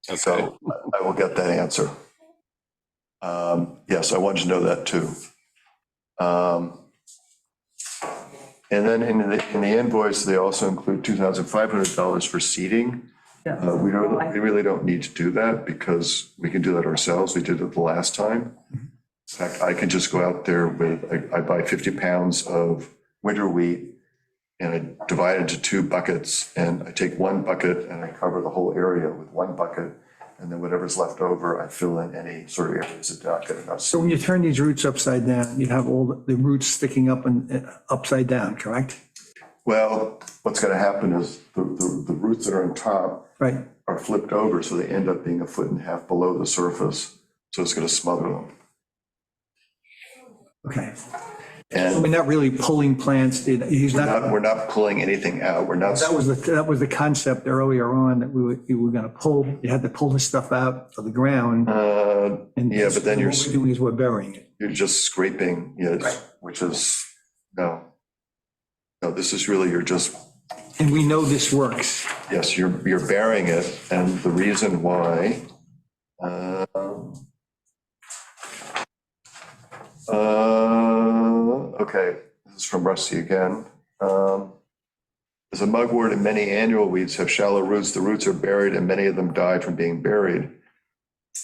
So I will get that answer. Yes, I wanted to know that too. And then in the invoice, they also include $2,500 for seeding. We really don't need to do that because we can do that ourselves. We did it the last time. In fact, I can just go out there with, I buy 50 pounds of winter wheat and I divide it into 2 buckets, and I take 1 bucket and I cover the whole area with 1 bucket. And then whatever's left over, I fill in any sort of areas that don't get enough. So when you turn these roots upside down, you have all the roots sticking up and upside down, correct? Well, what's going to happen is the roots that are on top Right. are flipped over, so they end up being 1.5 feet below the surface. So it's going to smother them. Okay. So And we're not really pulling plants. He's not. we're not pulling anything out. We're not. That was the concept earlier on, that we were gonna pull, you had to pull the stuff out of the ground. And Yeah, but then what we're doing is we're burying it. you're just scraping, yes, which is, no. No, this is really, you're just, And we know this works. yes, you're burying it, and the reason why, okay, this is from Rusty again. As a mugwort and many annual weeds have shallow roots, the roots are buried and many of them die from being buried.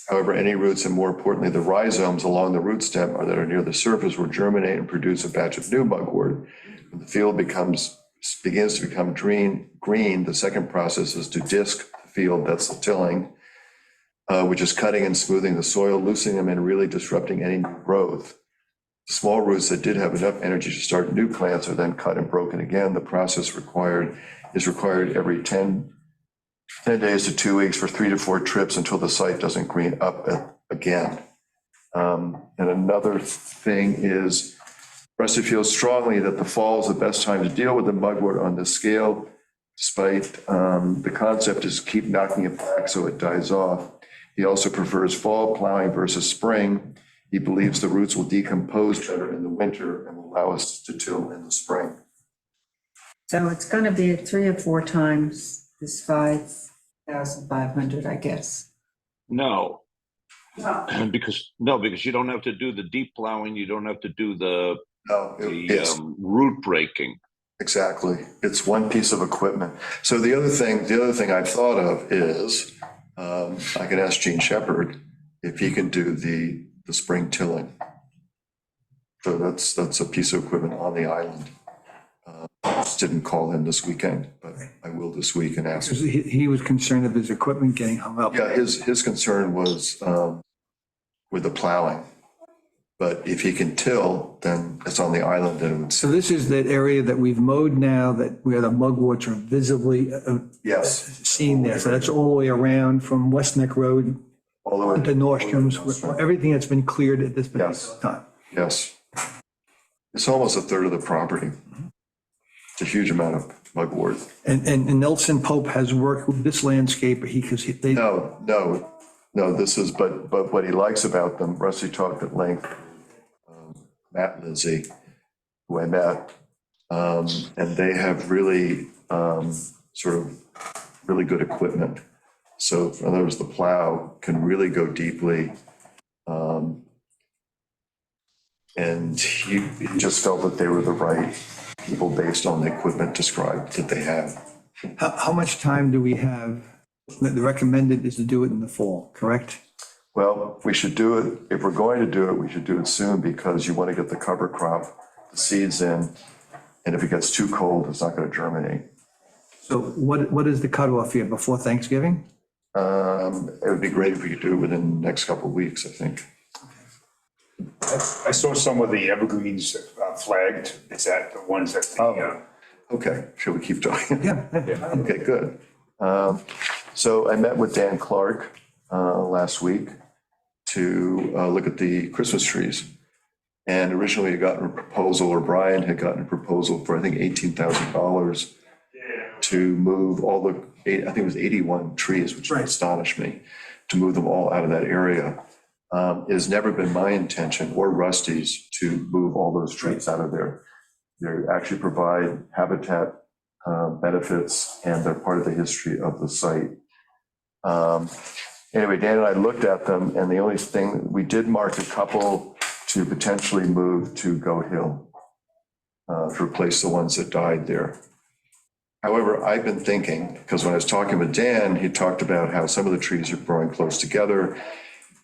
However, any roots, and more importantly, the rhizomes along the root stem that are near the surface, will germinate and produce a batch of new mugwort. When the field begins to become green, the second process is to disc the field, that's the tilling, which is cutting and smoothing the soil, loosening them, and really disrupting any new growth. Small roots that did have enough energy to start new plants are then cut and broken again. The process is required every 10 days to 2 weeks for 3 to 4 trips until the site doesn't green up again. And another thing is, Rusty feels strongly that the fall is the best time to deal with the mugwort on this scale, despite the concept is keep knocking it back so it dies off. He also prefers fall plowing versus spring. He believes the roots will decompose better in the winter and will allow us to till in the spring. So it's going to be 3 or 4 times this 5,500, I guess. No. Because you don't have to do the deep plowing, you don't have to do the root breaking. Exactly. It's one piece of equipment. So the other thing I've thought of is, I can ask Gene Shepherd if he can do the spring tilling. So that's a piece of equipment on the island. Just didn't call him this weekend, but I will this week and ask him. He was concerned of his equipment getting hung up. Yeah, his concern was with the plowing. But if he can till, then it's on the island and it would. So this is that area that we've mowed now, that where the mugworts are visibly Yes. seen there. So that's all the way around from West Neck Road All the way to Nordstrom's, everything that's been cleared at this particular Yes. time. Yes. It's almost 1/3 of the property. It's a huge amount of mugwort. And Nelson Pope has worked with this landscaper, No, this is, but what he likes about them, Rusty talked at length, Matt Lindsay, who I met, and they have really sort of really good equipment. So in other words, the plow can really go deeply. And he just felt that they were the right people based on the equipment described that they have. How much time do we have? The recommended is to do it in the fall, correct? Well, we should do it, if we're going to do it, we should do it soon because you want to get the cover crop, the seeds in. And if it gets too cold, it's not going to germinate. So what is the cutoff here, before Thanksgiving? It would be great if we could do it within the next couple of weeks, I think. I saw some of the evergreens flagged. Is that the ones that Okay, should we keep talking? Yeah. Okay, good. So I met with Dan Clark last week to look at the Christmas trees. And originally he had gotten a proposal, or Brian had gotten a proposal for, I think, $18,000 to move all the, I think it was 81 trees, which astonished me, to move them all out of that area. It has never been my intention or Rusty's to move all those trees out of there. They actually provide habitat benefits, and they're part of the history of the site. Anyway, Dan and I looked at them, and the only thing, we did mark a couple to potentially move to Goat Hill to replace the ones that died there. However, I've been thinking, because when I was talking with Dan, he talked about how some of the trees are growing close together,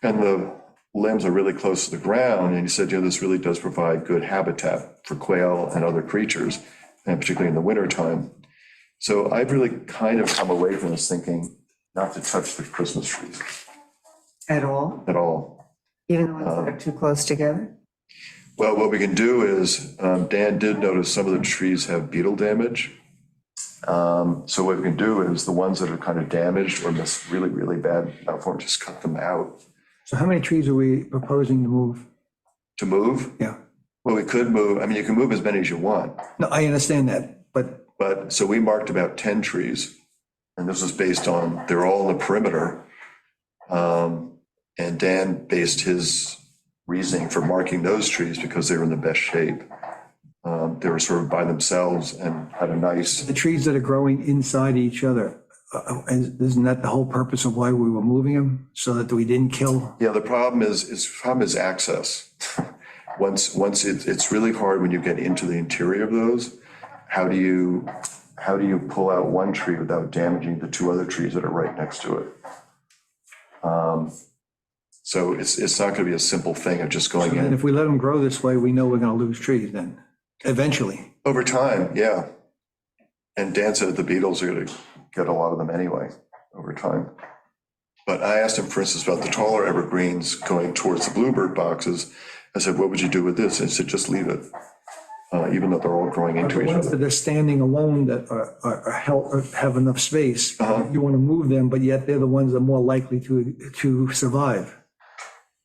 and the limbs are really close to the ground, and he said, this really does provide good habitat for quail and other creatures, and particularly in the wintertime. So I've really kind of come away from this thinking not to touch the Christmas trees At all, at all. even the ones that are too close together? Well, what we can do is, Dan did notice some of the trees have beetle damage. So what we can do is the ones that are kind of damaged or miss really, really bad form, just cut them out. So how many trees are we proposing to move? To move? Yeah. Well, we could move, I mean, you can move as many as you want, No, I understand that, but so we marked about 10 trees. And this was based on, they're all in the perimeter. And Dan based his reasoning for marking those trees because they were in the best shape. They were sort of by themselves and had a nice, the trees that are growing inside each other, isn't that the whole purpose of why we were moving them? So that we didn't kill? yeah, the problem is access. Once it's really hard when you get into the interior of those. How do you pull out one tree without damaging the two other trees that are right next to it? So it's not gonna be a simple thing of just going And in. if we let them grow this way, we know we're gonna lose trees then, eventually. Over time, yeah. And Dan said the beetles are gonna get a lot of them anyway, over time. But I asked him, for instance, about the taller evergreens going towards the bluebird boxes. I said, what would you do with this? And he said, just leave it, even though they're all growing into The each ones other. that are standing alone that have enough space, you wanna move them, but yet they're the ones that are more likely to survive.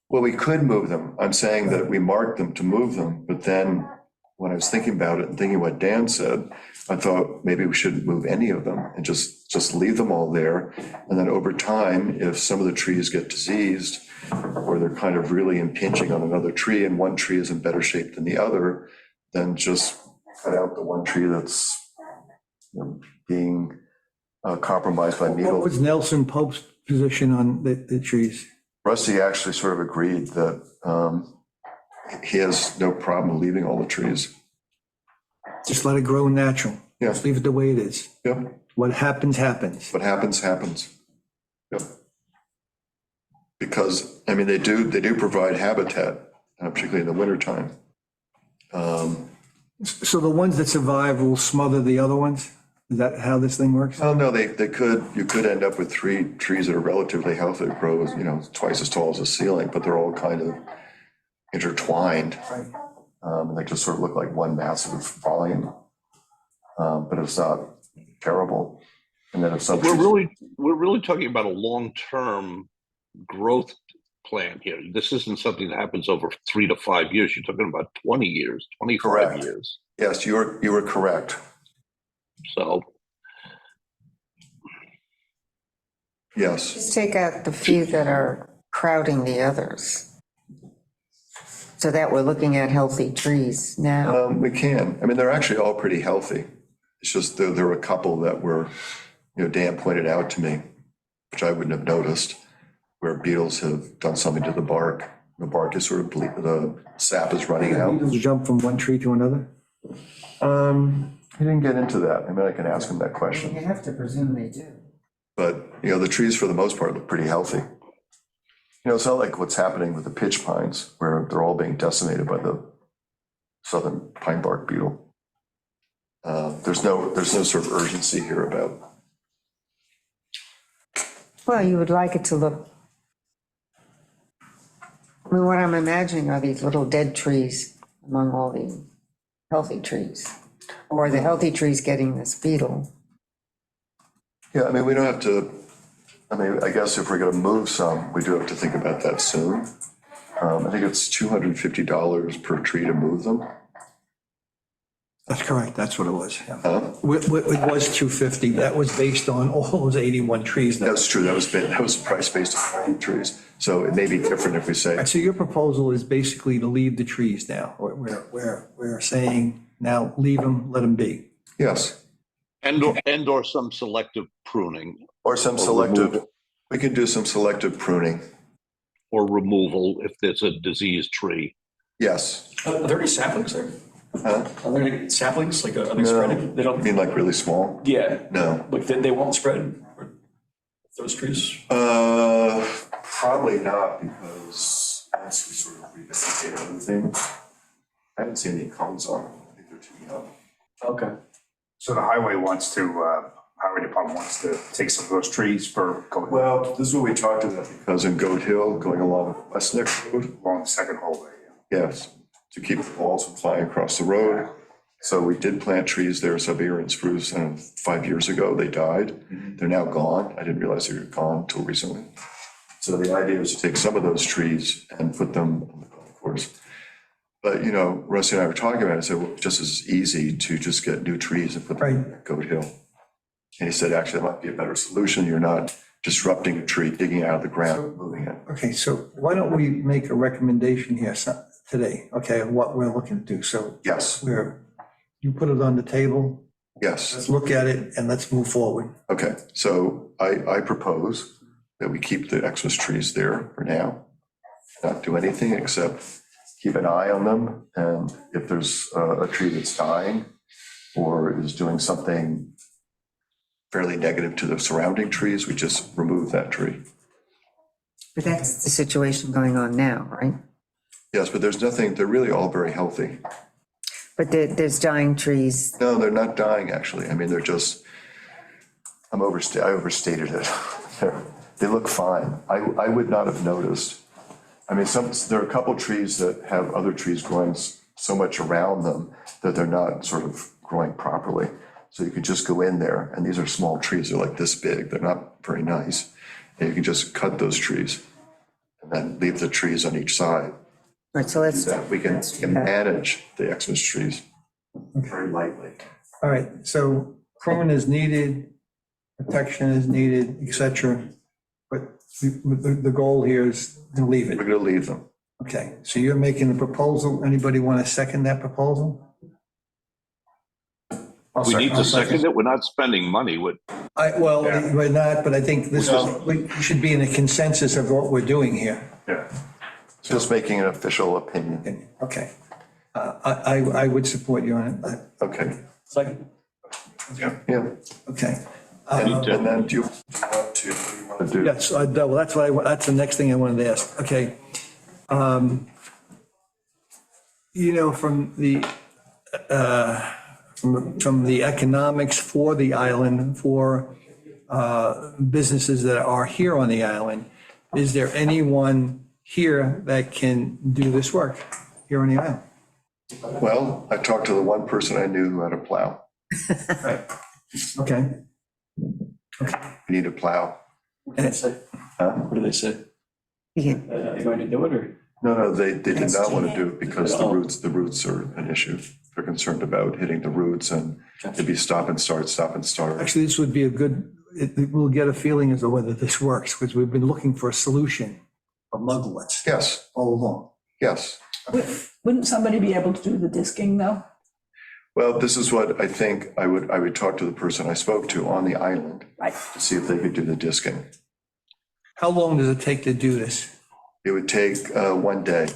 Well, we could move them. I'm saying that we marked them to move them, but then when I was thinking about it and thinking what Dan said, I thought maybe we shouldn't move any of them and just leave them all there. And then over time, if some of the trees get diseased or they're kind of really impinging on another tree and one tree is in better shape than the other, then just cut out the one tree that's being compromised by What needles. was Nelson Pope's position on the trees? Rusty actually sort of agreed that he has no problem leaving all the trees. Just let it grow natural. Yeah. Just leave it the way it is. Yep. What happens, happens. What happens, happens. Yep. Because, I mean, they do provide habitat, particularly in the wintertime. So the ones that survive will smother the other ones? Is that how this thing works? Oh, no, you could end up with 3 trees that are relatively healthy, that grow, twice as tall as the ceiling, but they're all kind of intertwined. Right. And they just sort of look like one massive volume. But it's not terrible. And then if some trees. We're really talking about a long-term growth plan here. This isn't something that happens over 3 to 5 years. You're talking about 20 years, 25 Correct. years. Yes, you were correct. So Yes. Just take out the few that are crowding the others. So that we're looking at healthy trees now. We can. I mean, they're actually all pretty healthy. It's just there were a couple that were, Dan pointed out to me, which I wouldn't have noticed, where beetles have done something to the bark. The bark is sort of, the sap is running out. Beetles jump from one tree to another? He didn't get into that. I mean, I can ask him that question. You have to presume they do. But, the trees for the most part look pretty healthy. It's not like what's happening with the pitch pines, where they're all being decimated by the southern pine bark beetle. There's no sort of urgency here about. Well, you would like it to look. I mean, what I'm imagining are these little dead trees among all the healthy trees. Or the healthy trees getting this beetle. Yeah, I mean, we don't have to, I guess if we're gonna move some, we do have to think about that soon. I think it's $250 per tree to move them. That's correct, that's what it was. yeah. Huh? It was 250, that was based on all those 81 trees. That's true, that was the price based on trees. So it may be different if we say, So your proposal is basically to leave the trees now. We're saying now leave them, let them be. yes, or some selective pruning or some selective, we can do some selective pruning. or removal if there's a diseased tree. Yes. Are there any saplings there? Huh? Are there any saplings, like, are they No. spreading? They I don't, mean, like really small? yeah, No. like, they won't spread, those trees? Probably not, because plants, we sort of revegetate other things. I haven't seen any cones on them. I think they're too young. Okay. So the highway department wants to take some of those trees for going Well, this is what we talked about, because in Goat Hill, going along West Neck Road, along the second hallway. yes, to keep the balls from flying across the road. So we did plant trees there, Siberian spruce, and 5 years ago, they died. They're now gone. I didn't realize they were gone until recently. So the idea is to take some of those trees and put them on the golf course. But, you know, Rusty and I were talking about it, I said, well, it's just as easy to just get new trees and put them at Goat Hill. And he said, actually, that might be a better solution. You're not disrupting a tree, digging it out of the ground, moving it. Okay, so why don't we make a recommendation here today, okay, of what we're looking to do? So Yes, you put it on the table, yes. let's look at it and let's move forward. Okay, so I propose that we keep the Xmas trees there for now. Not do anything except keep an eye on them. And if there's a tree that's dying or is doing something fairly negative to the surrounding trees, we just remove that tree. But that's the situation going on now, right? Yes, but there's nothing, they're really all very healthy. But there's dying trees. No, they're not dying, actually. I mean, they're just, I overstated it. They look fine. I would not have noticed. I mean, there are a couple trees that have other trees growing so much around them that they're not sort of growing properly. So you could just go in there, and these are small trees, they're like this big, they're not very nice. And you can just cut those trees and then leave the trees on each side. Right, so let's. That we can manage the Xmas trees very lightly. All right, so pruning is needed, protection is needed, et cetera. But the goal here is to leave We're it. gonna leave them. Okay, so you're making the proposal. Anybody want to second that proposal? We need to second it. We're not spending money. Well, we're not, but I think we should be in a consensus of what we're doing here. Yeah. Just making an official opinion. Okay. I would support you on it. Okay, Second. yeah. Okay. And then do you want to, what do you want to do? Yes, well, that's the next thing I wanted to ask. Okay. You know, from the economics for the island, for businesses that are here on the island, is there anyone here that can do this work here on the island? Well, I talked to the one person I knew who had a plow. Okay. We need a plow. What did they say? What did they say? Yeah. Are they going to do it or? No, they did not want to do it because the roots are an issue. They're concerned about hitting the roots and it'd be stop and start. Actually, this would be we'll get a feeling as to whether this works, because we've been looking for a solution for mugworts Yes, all along. yes. Wouldn't somebody be able to do the disking though? Well, this is what I think I would talk to the person I spoke to on the island Right. to see if they could do the disking. How long does it take to do this? It would take 1 day.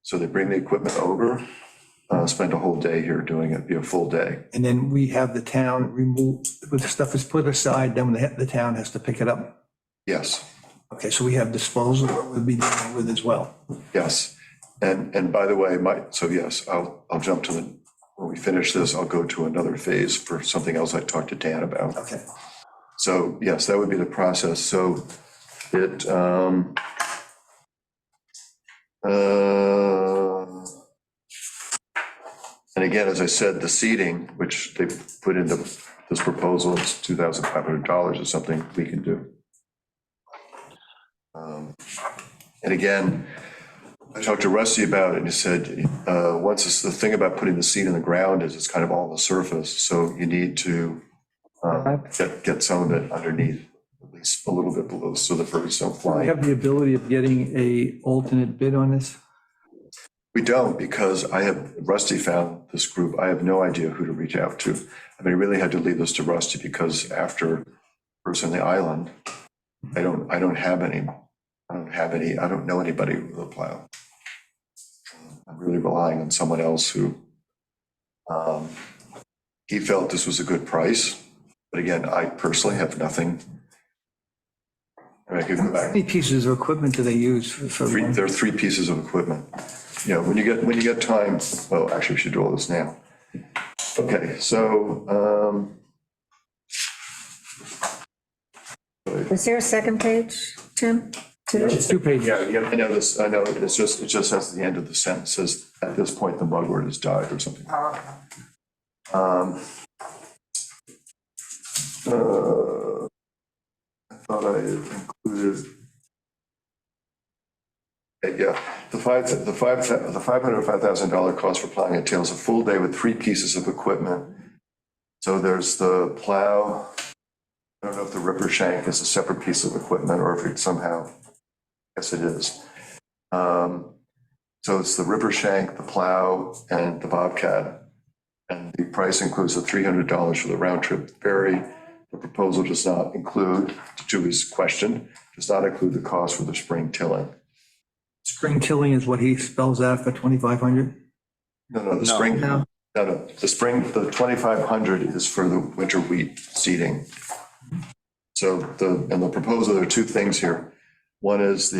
So they bring the equipment over, spend a whole day here doing it, be a full day. And then we have the town remove, when the stuff is put aside, then the town has to pick it up. Yes, Okay, so we have disposal that we'll be dealing with as well. yes. And by the way, yes, I'll jump to when we finish this, I'll go to another phase for something else I talked to Dan about. Okay. So yes, that would be the process. So it, and again, as I said, the seating, which they put into this proposal, is $2,500 is something we can do. And again, I talked to Rusty about it and he said, the thing about putting the seat in the ground is it's kind of all on the surface. So you need to get some of it underneath, at least a little bit below, so the birds don't We fly. have the ability of getting a alternate bid on this? We don't, because Rusty found this group. I have no idea who to reach out to. I mean, I really had to leave this to Rusty because after Person on the Island, I don't know anybody with a plow. I'm really relying on someone else who, he felt this was a good price. But again, I personally have nothing I could go How back. many pieces of equipment do they use for one? There are 3 pieces of equipment. You know, when you get time, well, actually, we should do all this now. Okay, so, Is there a second page, Tim? It's 2 pages. I know this, I know, it just has the end of the sentence says, at this point, the mugwort has died or something. I thought I included. Yeah, the $505,000 cost for plowing entails a full day with 3 pieces of equipment. So there's the plow. I don't know if the ripper shank is a separate piece of equipment or if it somehow, yes, it is. So it's the ripper shank, the plow, and the bobcat. And the price includes the $300 for the round trip ferry. The proposal does not include, to his question, does not include the cost for the spring tilling. Spring tilling is what he spells out for 2,500? No, the spring, no, the spring, the 2,500 is for the winter wheat seeding. So in the proposal, there are 2 things here. One is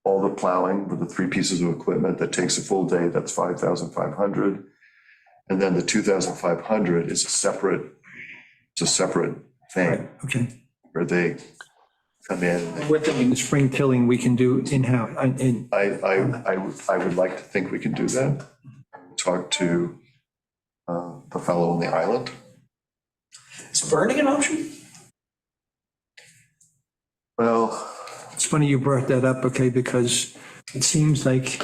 all the plowing with the 3 pieces of equipment that takes a full day, that's 5,500. And then the 2,500 is a separate thing. Right, okay. Where they come in. What the spring tilling we can do in-house, I would like to think we can do that. Talk to the fellow on the island. Is burning an option? Well, it's funny you brought that up, okay, because it seems like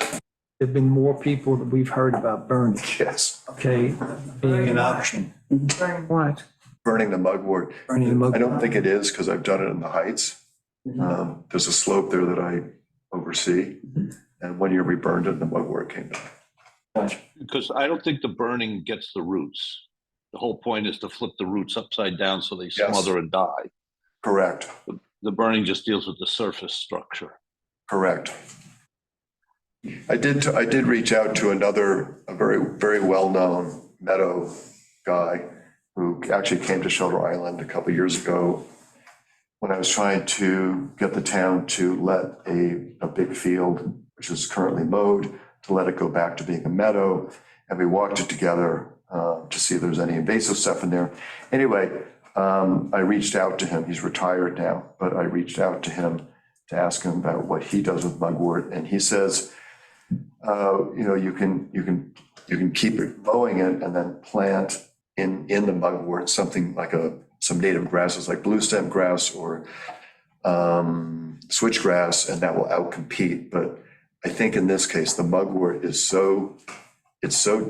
there've been more people that we've heard about burning, yes, okay, being an option. Burning what? burning the mugwort. Burning the mugwort. I don't think it is because I've done it in the Heights. There's a slope there that I oversee. And 1 year we burned it and the mugwort came down. Because I don't think the burning gets the roots. The whole point is to flip the roots upside down so they Yes. smother and die. Correct, The burning just deals with the surface structure. correct. I did reach out to a very, very well-known meadow guy who actually came to Shelter Island a couple years ago when I was trying to get the town to let a big field, which is currently mowed, to let it go back to being a meadow. And we walked it together to see if there's any invasive stuff in there. Anyway, I reached out to him. He's retired now, but I reached out to him to ask him about what he does with mugwort. And he says, you can keep it mowing it and then plant in the mugwort something like some native grasses like blue stem grass or switchgrass, and that will outcompete. But I think in this case, the mugwort is so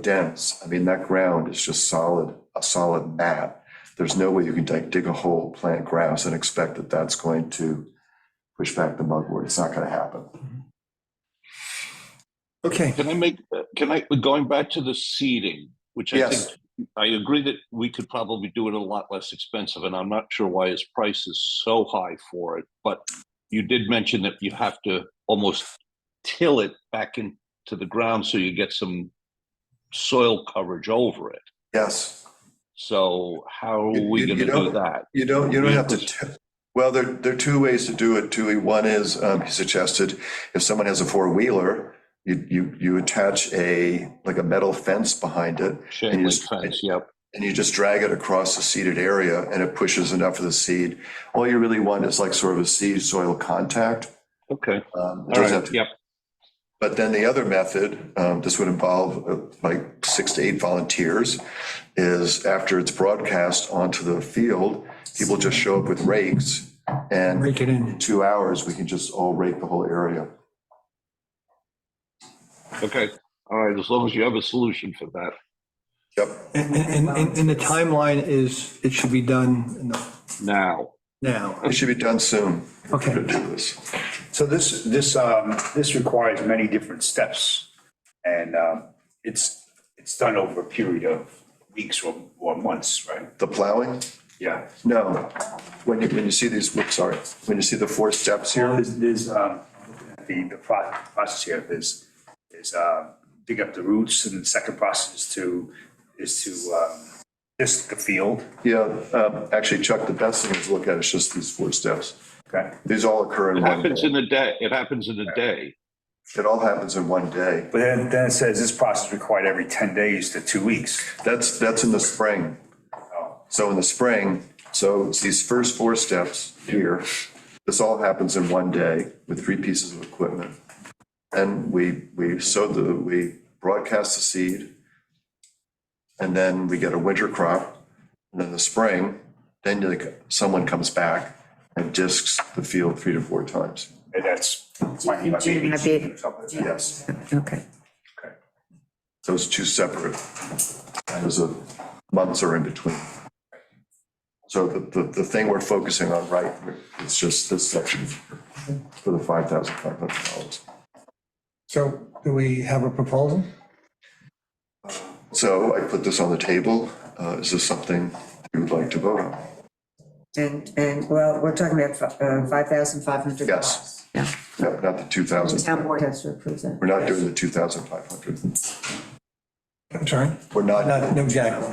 dense. I mean, that ground is just a solid mat. There's no way you can dig a hole, plant grass and expect that that's going to push back the mugwort. It's not going to happen. Okay, Going back to the seeding, which I Yes. think, I agree that we could probably do it a lot less expensive, and I'm not sure why his price is so high for it. But you did mention that you have to almost till it back into the ground so you get some soil coverage over it. Yes. So how are we You going to don't- do that? You don't have to. Well, there are 2 ways to do it, Tui. One is, he suggested, if someone has a 4-wheeler, you attach a metal fence behind it. Chain and you link just- fence, yep. And you just drag it across the seeded area and it pushes enough of the seed. All you really want is like sort of a seed soil contact. Okay. It All doesn't right. have to- Yep. But then the other method, this would involve like 6 to 8 volunteers, is after it's broadcast onto the field, people just show up with rakes and rake it in. 2 hours, we can just all rake the whole area. Okay. All right. As long as you have a solution for that. Yep. And the timeline is, it should be done Now. now. It should be done soon. Okay. To do this. So this requires many different steps, and it's done over a period of weeks or months, right? The plowing? Yeah. No. When you see these, when you see the 4 steps Well, here, there's the process here is dig up the roots, and the second process is to Just the field? Yeah, actually, Chuck, the best thing to look at is just these 4 steps. Okay. These all occur in It one happens in day. a day. It happens in a day. It all happens in one day. But then it says this process required every 10 days to 2 weeks. That's in the spring. So in the spring, so it's these first 4 steps here. This all happens in one day with 3 pieces of equipment. And we broadcast the seed. And then we get a winter crop. And then the spring, then someone comes back and discs the field 3 to 4 times. And that's planting like baby seed or something. Yes. Okay. Those 2 separate, and there's months are in between. So the thing we're focusing on, right, it's just this section for the $5,500. So do we have a proposal? So I put this on the table. Is this something you would like to vote on? And well, we're talking about $5,500. Yes. Yeah. No, not the The 2,000. town board has to approve that. We're not doing the 2,500. I'm sorry? We're not, No, exactly.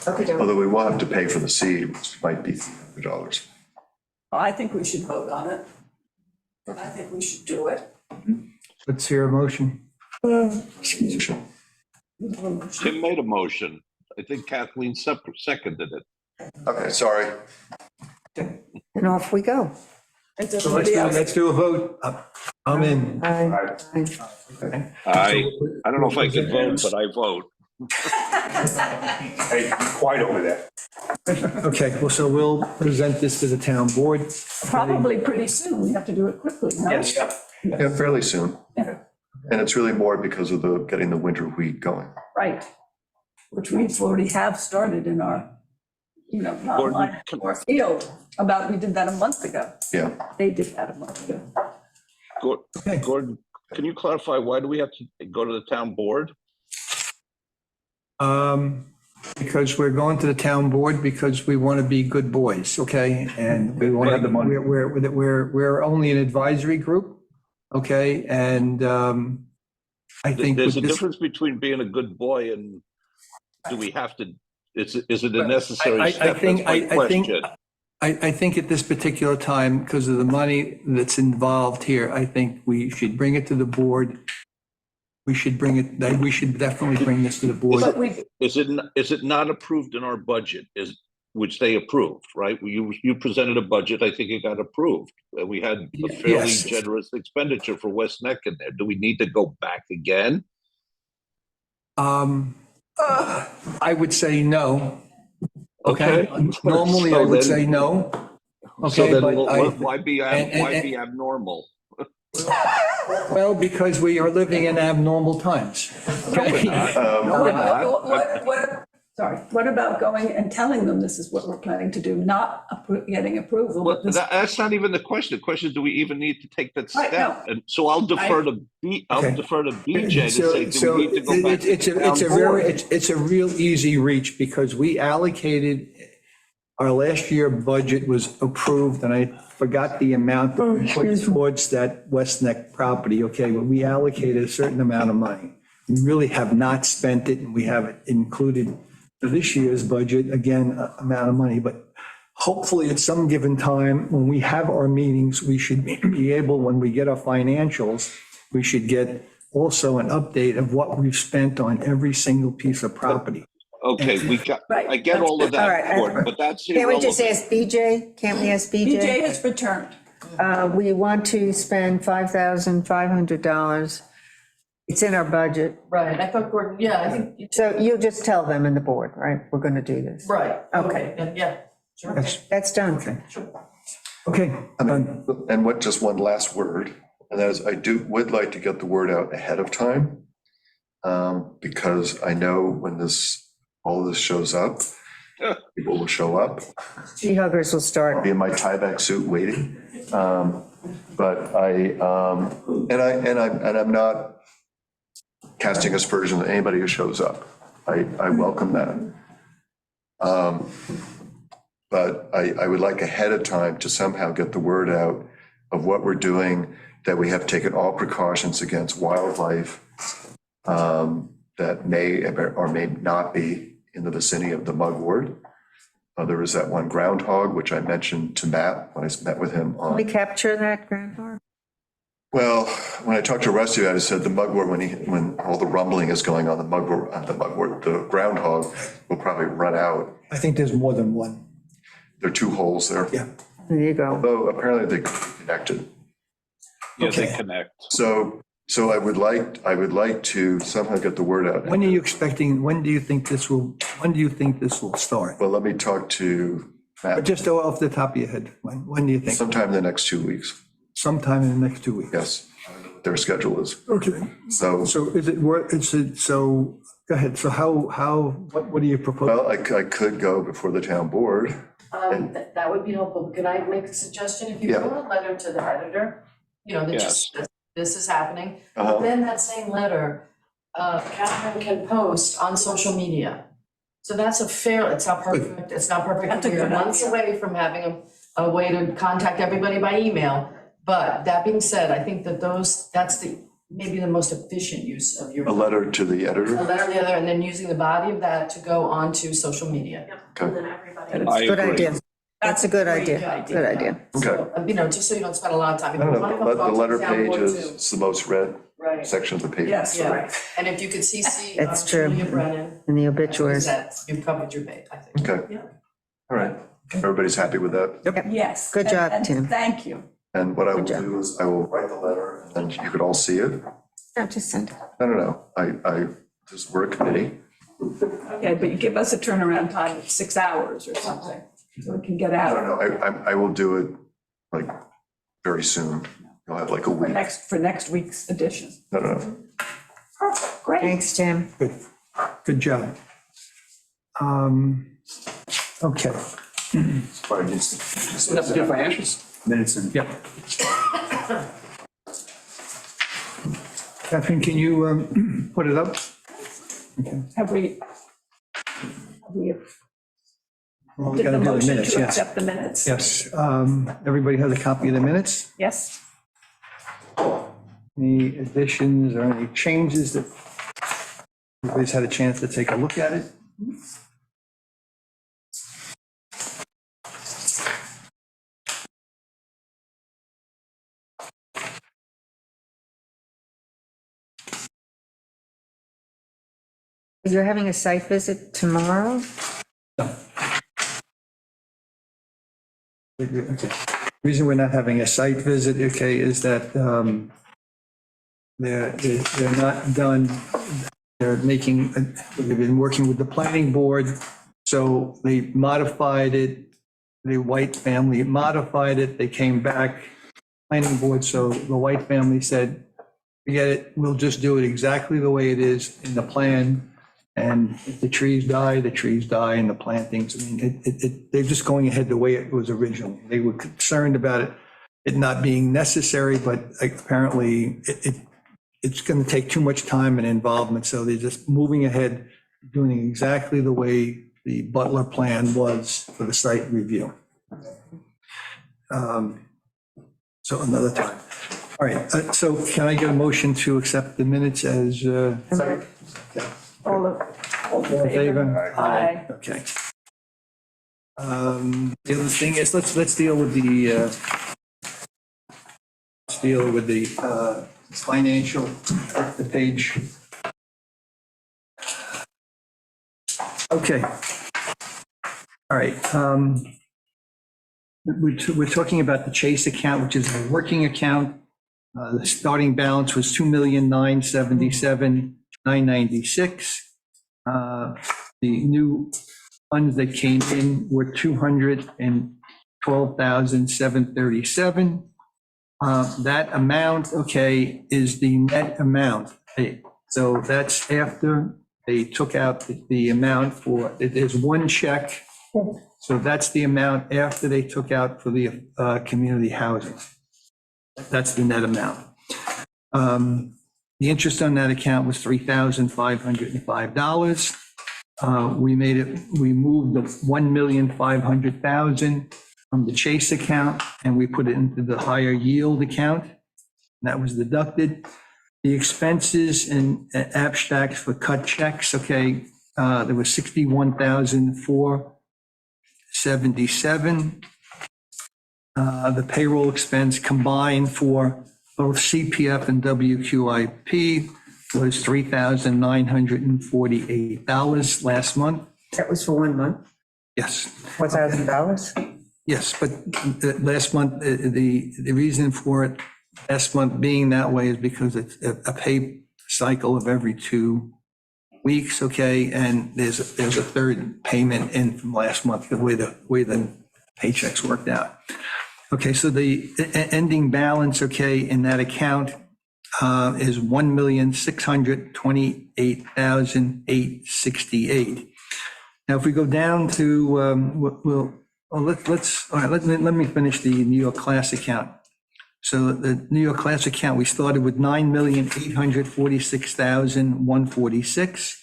Okay, Joe. although we will have to pay for the seed, which might be $300. I think we should vote on it. I think we should do it. Let's hear a motion. Tim made a motion. I think Kathleen seconded it. Okay, sorry. And off we go. And So everybody else, let's do a vote. I'm in. Aye. I don't know if I can vote, but I vote. Hey, be quiet over there. Okay, well, so we'll present this to the town board. probably pretty soon. We have to do it quickly, no? Yes. Yeah, fairly soon. Yeah. And it's really more because of getting the winter wheat going. Right. Which we've already have started in our, not Gordon, my, our field. We did that a month ago. Yeah. They did that a month ago. Gordon, can you clarify, why do we have to go to the town board? Because we're going to the town board because we want to be good boys, okay? And we want to, we're only an advisory group, okay? And I think. There's a with this- difference between being a good boy and do we have to, is it a necessary step? That's my question. I think at this particular time, because of the money that's involved here, I think we should bring it to the board. We should definitely bring this to the board. But we, Is it not approved in our budget, which they approved, right? You presented a budget, I think it got approved. And we had a fairly Yes. generous expenditure for West Neck in there. Do we need to go back again? I would say no. Okay, normally I So would then- say no. So Okay, then but why be and- abnormal? well, because we are living in abnormal times. Okay? what about going and telling them this is what we're planning to do, not getting approval? Well, but this- that's not even the question. The question is, do we even need to take that Right, step? no. And so I'll defer to Okay. BJ to say, do we need to go back to It's the town a board? it's a real easy reach because we allocated, our last year budget was approved and I forgot the amount that we put towards that West Neck property, okay, but we allocated a certain amount of money. We really have not spent it and we have included for this year's budget, again, amount of money, but hopefully at some given time, when we have our meetings, we should be able, when we get our financials, we should get also an update of what we've spent on every single piece of property. Okay, Right. I get all of All right, that, Gordon, but that's Can't we just irrelevant. ask BJ? Can't we ask BJ BJ? has returned. We want to spend $5,500. It's in our budget. Right, I thought Gordon, yeah, I think, So you'll just tell them in the board, right? We're going to do this. right, Okay. okay, then, yeah, sure. That's done. Okay, And just one last word, and that is would like to get the word out ahead of time. Because I know when all of this shows up, people will show up. Tree huggers will I'll start. be in my tie-back suit waiting. But I'm not casting aspersions on anybody who shows up. I welcome that. But I would like ahead of time to somehow get the word out of what we're doing, that we have taken all precautions against wildlife that may or may not be in the vicinity of the mugwort. There is that one groundhog, which I mentioned to Matt when I met with him Can we on. capture that groundhog? Well, when I talked to Rusty, I said the mugwort, when all the rumbling is going on, the groundhog will probably run out. I think there's more than one. There are 2 holes there. Yeah. There you go. Although apparently they could be connected. Yeah, they Okay. connect. So I would like to somehow get the word out. When are you expecting, when do you think this will start? Well, let me talk to Matt Just off the top of your head, when do you think? sometime in the next 2 weeks. Sometime in the next 2 weeks? Yes, I don't know what their schedule is. Okay. So, So is it worth, so, go ahead. So what do you propose? well, I could go before the town board. That would be helpful. Can I make a suggestion? If you Yeah. wrote a letter to the editor, that just, this is happening, Uh-huh. then that same letter, Catherine can post on social media. So that's it's not perfect, That's a we're good months idea. away from having a way to contact everybody by email. But that being said, I think that that's maybe the most efficient use of your. A letter to the A editor? letter to the other, and then using the body of that to go onto social media. Okay. I Good agree. idea. That's a good idea. Great Good idea. So, just so you don't spend a lot of time. I don't If you wanna know, go the talk to letter town page board is too. it's the most read Right, section of the page. Yes, yeah, right. and if you could CC. It's true. Julia Brennan, In the obituaries. you've covered your bait, I think. Okay. Yeah. All right. Everybody's happy with that? Yes. Good job, And Tim. Thank you. And what I will Good job. do is I will write the letter and you could all see it. No, just send it. No. We're a committee. Okay, but you give us a turnaround time of 6 hours or something, so we can get I out don't know. I will do it like very soon. You'll have like a week. for next week's edition. No. Perfect, great. Thanks, Tim. Good job. Okay. We'll have to do financials. Minutes and. Yep. Catherine, can you put it up? Okay. Have we Well, we did gotta the do the motion minutes, to yes. accept the minutes? Yes. Everybody has a copy of the minutes? Yes? Any additions or any changes that everybody's had a chance to take a look at it? You're having a site visit tomorrow? Okay. Reason we're not having a site visit, okay, is that they're not done, they've been working with the planning board, so they modified it, the White family modified it, they came back, planning board, so the White family said, forget it, we'll just do it exactly the way it is in the plan. And if the trees die, and the plantings, I mean, they're just going ahead the way it was originally. They were concerned about it not being necessary, but apparently it's going to take too much time and involvement. So they're just moving ahead, doing exactly the way the Butler plan was for the site review. So another time. All right, so can I get a motion to accept the minutes as? All in favor? Favor? Aye. Okay. The other thing is, let's deal with the, financial, the page. Okay. All right. We're talking about the Chase account, which is a working account. The starting balance was $2,977,996. The new funds that came in were $212,737. That amount, okay, is the net amount. So that's after they took out the amount for, there's one check. So that's the amount after they took out for the community housing. That's the net amount. The interest on that account was $3,505. We moved the $1,500,000 from the Chase account and we put it into the higher yield account. That was deducted. The expenses and abstracts for cut checks, okay, there was 61,477. The payroll expense combined for both CPF and WQIP was $3,948 last month. That was for 1 month, Yes. $4,000? Yes, but last month, the reason for it, last month being that way is because it's a pay cycle of every 2 weeks, okay? And there's a third payment in from last month, the way the paychecks worked out. Okay, so the ending balance, okay, in that account is $1,628,868. Now, if we go down to, let me finish the New York Class account. So the New York Class account, we started with $9,846,146.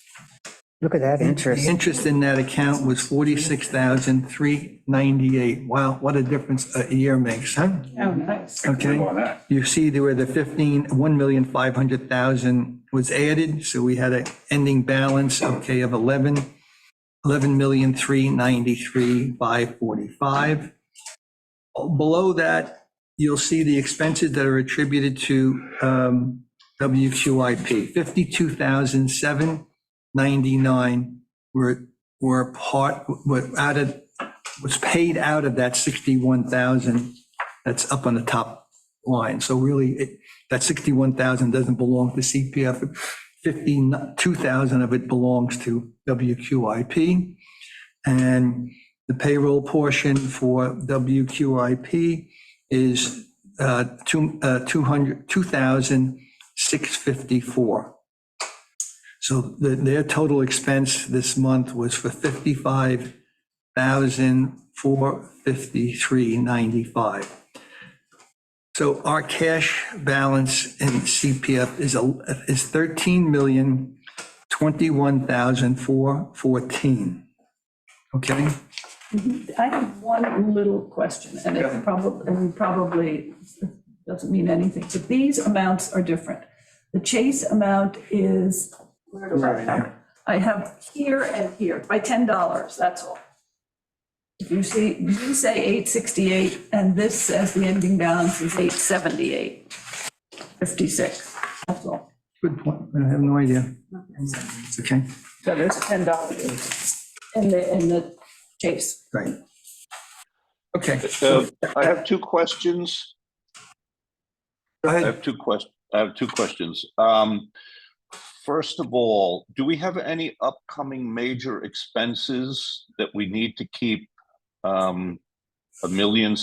Look at that The interest. interest in that account was $46,398. Wow, what a difference a year makes, huh? Oh, nice. Okay. On that. You see there were the 1,500,000 was added, so we had an ending balance, okay, of 11,393,545. Below that, you'll see the expenses that are attributed to WQIP, 52,799 was paid out of that 61,000 that's up on the top line. So really, that 61,000 doesn't belong to CPF. 52,000 of it belongs to WQIP. And the payroll portion for WQIP is 2,654. So their total expense this month was for 55,453.95. So our cash balance in CPF is 13,021,414. Okay? I have one little question, and it probably doesn't mean anything, but these amounts are different. The Chase amount is, where do I have it? I have here and here, by $10, that's all. If you see, you say 868, and this says the ending balance is 878.56, that's all. Good point. I have no idea. It's okay. So there's $10 in the Chase. Right. Okay. I have two questions. Go I ahead. have two questions. First of all, do we have any upcoming major expenses that we need to keep $1.6 million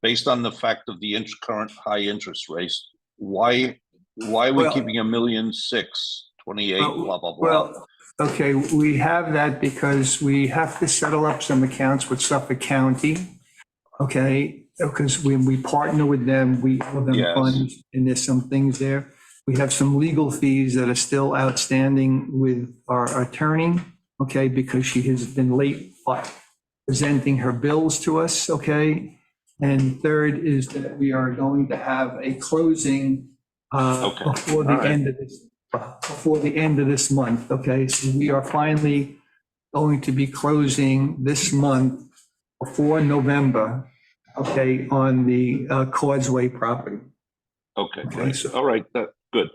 based on the fact of the current high interest rates? Why are we Well- keeping $1.6 million, 28, blah, blah, blah? Well, okay, we have that because we have to settle up some accounts with Suffolk County. Okay, because when we partner with them, we owe them Yes. funds, and there's some things there. We have some legal fees that are still outstanding with our attorney, okay, because she has been late presenting her bills to us, okay? And third is that we are going to have a closing Okay. before the All right. end of this month, okay? So we are finally going to be closing this month before November, okay, on the Causeway property. Okay, Okay, great. so- All right, good.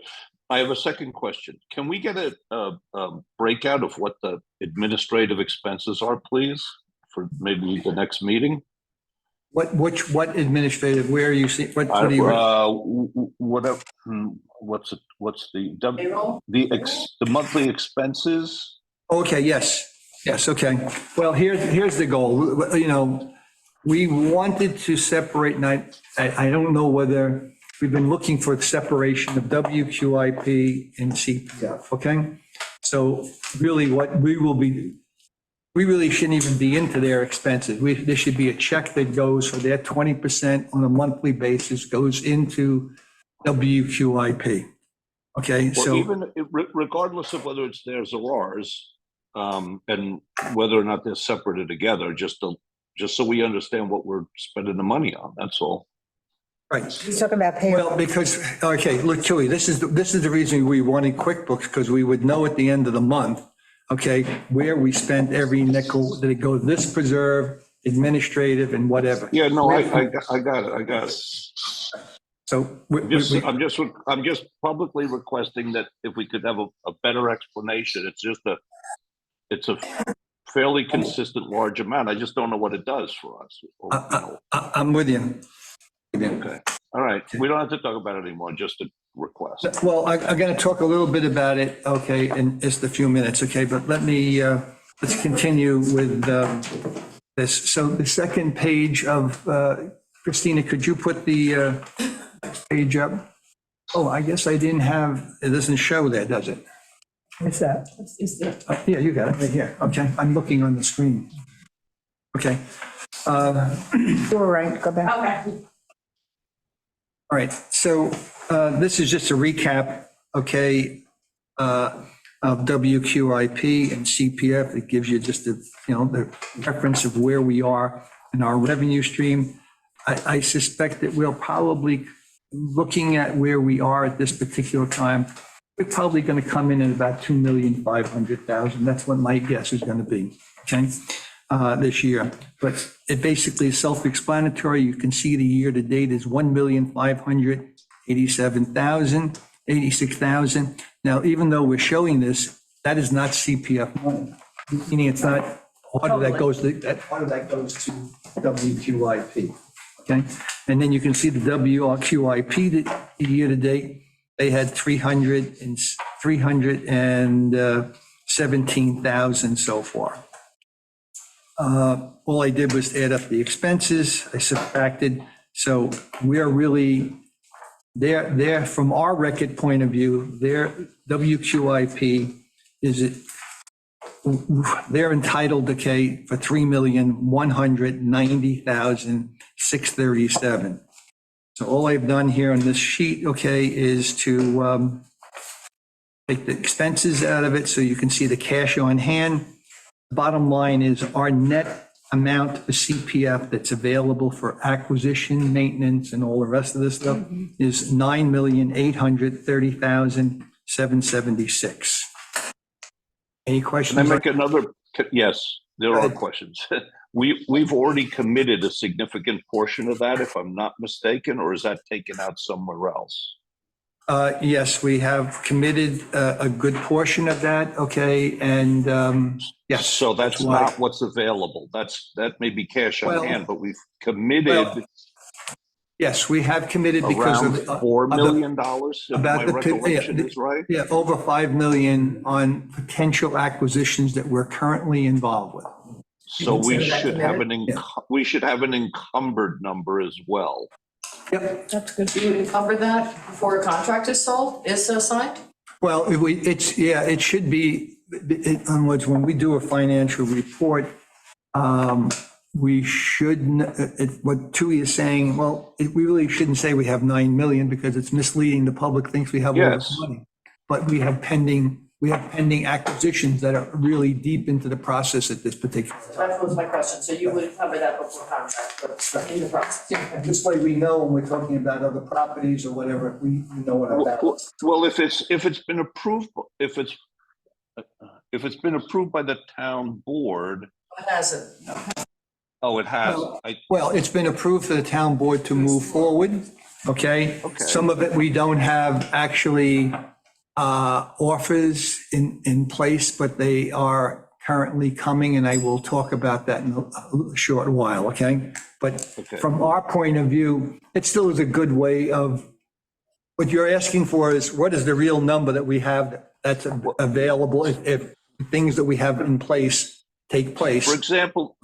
I have a second question. Can we get a breakout of what the administrative expenses are, please, for maybe the next meeting? What administrative, where are you seeing, what are you? What's the Payroll? the monthly expenses? Okay, yes, okay. Well, here's the goal, you know, we wanted to separate, and I don't know whether, we've been looking for separation of WQIP and CPF, okay? So really what we really shouldn't even be into their expenses. There should be a check that goes for their 20% on a monthly basis goes into WQIP. Okay, Well, so, even regardless of whether it's theirs or ours, and whether or not they're separated together, just so we understand what we're spending the money on, that's all. right. He's talking about payroll. Well, because, okay, look, Tilly, this is the reason we wanted QuickBooks, because we would know at the end of the month, okay, where we spent every nickel, did it go this preserve, administrative, and whatever. Yeah, no, I got it. So I'm just publicly requesting that if we could have a better explanation. It's a fairly consistent large amount. I just don't know what it does for us. I'm with you. Okay, all right. We don't have to talk about it anymore, just a request. Well, I'm going to talk a little bit about it, okay, in just a few minutes, okay? But let's continue with this. So the second page of, Christina, could you put the page up? Oh, I guess I didn't have, it doesn't show there, does it? What's that? Is there? Yeah, you got it right here. Okay, I'm looking on the screen. Okay. You were right, go back. Okay. All right, so this is just a recap, okay, of WQIP and CPF. It gives you just the reference of where we are in our revenue stream. I suspect that we'll probably, looking at where we are at this particular time, we're probably going to come in at about 2,500,000. That's what my guess is going to be, okay, this year. But it basically is self-explanatory. You can see the year to date is 1,587,086,000. Now, even though we're showing this, that is not CPF money, meaning it's not part of that goes to WQIP. Okay, and then you can see the WQIP year to date. They had 317,000 so far. All I did was add up the expenses. I subtracted. So we're really there from our record point of view. Their WQIP they're entitled, okay, for 3,190,637. So all I've done here on this sheet, okay, is to take the expenses out of it so you can see the cash on hand. Bottom line is our net amount for CPF that's available for acquisition, maintenance, and all the rest of this stuff is $9,830,776. Any questions? Can I make another? Yes, there are questions. We've already committed a significant portion of that, if I'm not mistaken, or is that taken out somewhere else? Yes, we have committed a good portion of that, okay, and yes. So that's not what's available. That may be cash on hand, but we've committed. Yes, we have committed because around of $4 million, if my recollection is right. Yeah, over 5 million on potential acquisitions that we're currently involved with. So we should have an encumbered number as well. Yep. That's good. Do you encumber that before a contract is signed? Well, it should be, in other words, when we do a financial report, we shouldn't, what Tui is saying, well, we really shouldn't say we have 9 million because it's misleading. The public thinks we have all this money. But we have pending acquisitions that are really deep into the process at this particular time. That was my question. So you would cover that before contract, but in the process. This way we know when we're talking about other properties or whatever, we know what our balance. Well, if it's been approved, if it's been approved by the town board. It hasn't. Oh, it has. Well, it's been approved for the town board to move forward, okay? Some of it we don't have actually offers in place, but they are currently coming, and I will talk about that in a short while, okay? But from our point of view, it still is a good way of, what you're asking for is what is the real number that we have that's available if things that we have in place take place. For example,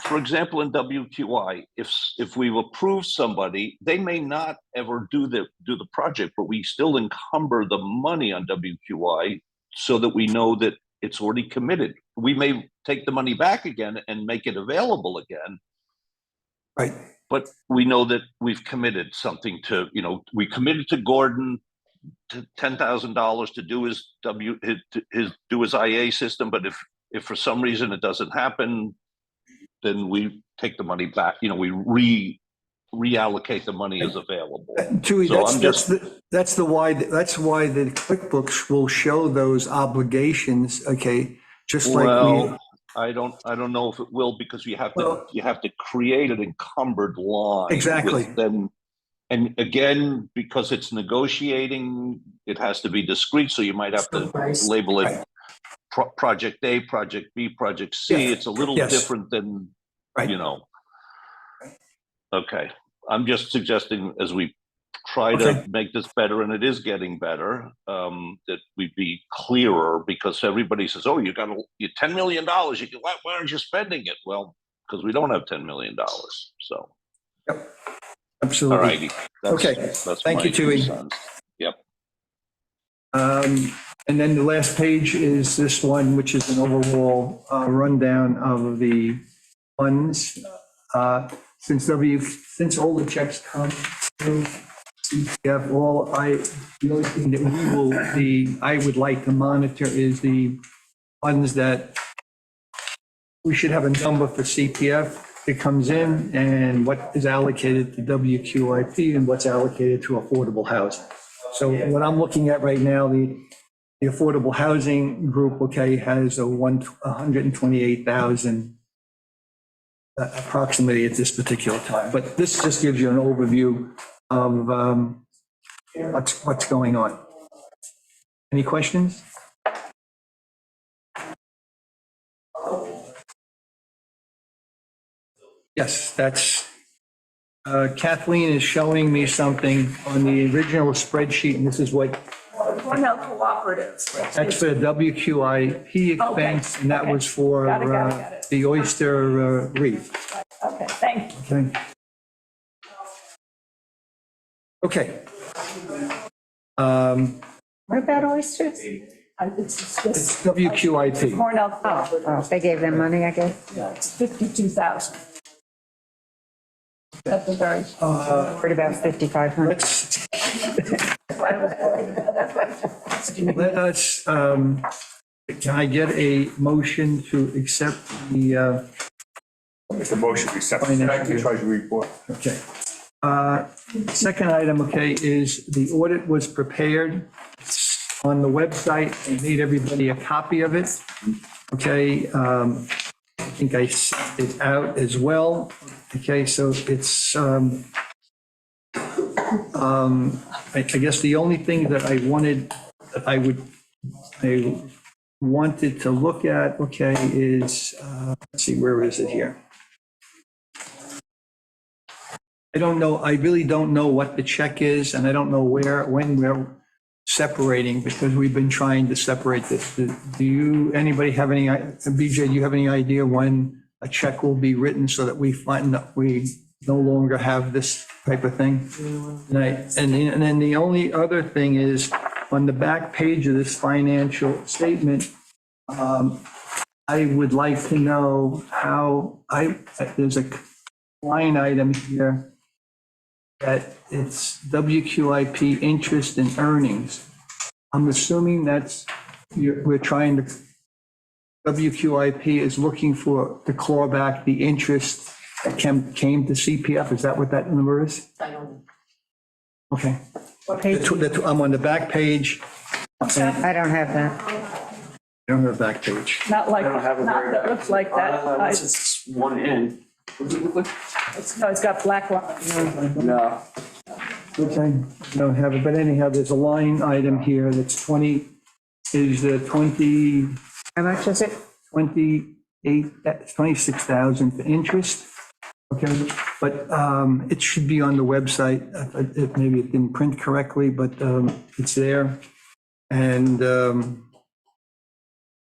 in WQI, if we've approved somebody, they may not ever do the project, but we still encumber the money on WQI so that we know that it's already committed. We may take the money back again and make it available again. Right. But we know that we've committed something to, we committed to Gordon to $10,000 to do his IA system, but if for some reason it doesn't happen, then we take the money back. We reallocate the money as available. Tui, So that's why the QuickBooks will show those obligations, okay, just like we, Well, I don't know if it will, because you have Well- to create an encumbered line. Exactly. with them. And again, because it's negotiating, it has to be discreet, so you might have to Price. label it Right. Project A, Project B, Project C. Yeah. It's a little Yes. different than, Right. you know. Okay, I'm just suggesting as we try Okay. to make this better, and it is getting better, that we be clearer, because everybody says, oh, you got $10 million, why aren't you spending it? Well, because we don't have $10 million, so, all absolutely. righty. Okay. Thank you, Tui. Yep. And then the last page is this one, which is an overall rundown of the funds. Since all the checks come through CPF, the only thing that I would like to monitor is the funds that we should have a number for CPF that comes in and what is allocated to WQIP and what's allocated to affordable housing. So what I'm looking at right now, the affordable housing group, okay, has a 128,000 approximately at this particular time. But this just gives you an overview of what's going on. Any questions? Yes, that's, Kathleen is showing me something on the original spreadsheet, and this is what, Cornell Cooperative. that's for the WQIP expense, and that was for Got it. the Oyster Reef. Okay, thank you. Okay. Okay. What about oysters? It's It's WQIP. Cornell, Oh, they gave them money, I guess. yeah, it's 52,000. At the very. Heard about 5,500. Let's, let us, can I get a motion to accept the, Make a motion to accept the Financial- treasury report. okay. Second item, okay, is the audit was prepared on the website. I made everybody a copy of it. Okay, I think I sent it out as well. Okay, so it's, I guess the only thing that I wanted to look at, okay, is, let's see, where is it here? I don't know, I really don't know what the check is, and I don't know when we're separating, because we've been trying to separate this. Anybody have any, BJ, do you have any idea when a check will be written so that we find that we no longer have this type of thing? And then the only other thing is, on the back page of this financial statement, I would like to know how there's a line item here that it's WQIP interest and earnings. I'm assuming we're trying to, WQIP is looking to claw back the interest that came to CPF. Is that what that number is? I don't, Okay. What page? I'm on the back page. I don't have that. I don't have the back page. Not like, I don't have it not very- that looks like that. It's one in. No, it's got black lines. No. Okay, don't have it, but anyhow, there's a line item here that's 20, is the 20, How much is it? 26,000 for interest. Okay, but it should be on the website. Maybe it didn't print correctly, but it's there. And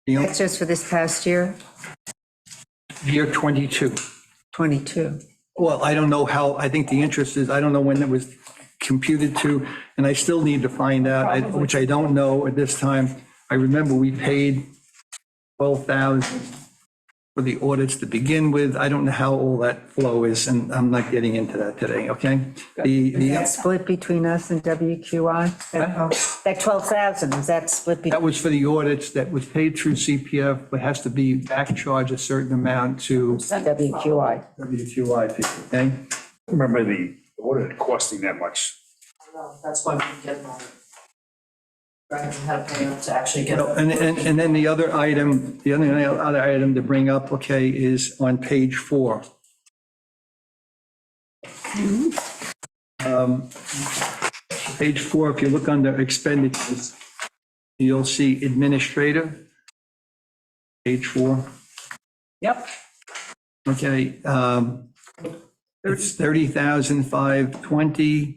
That's just for this past year, year 22. 22. Well, I don't know how, I think the interest is, I don't know when it was computed to, and I still need to find out, which I don't know at this time. I remember we paid 12,000 for the audits to begin with. I don't know how all that flow is, and I'm not getting into that today, okay? That's split between us and WQI? That 12,000, is that split That between? was for the audits that was paid through CPF, but has to be back charged a certain amount to WQI. WQIP, okay? Remember the audit costing that much. that's why we get more. Right, how to pay them to actually get. And then the other item, the other item to bring up, okay, is on page 4. Page 4, if you look under expenditures, you'll see administrative, page 4. Yep. Okay, it's 30,520,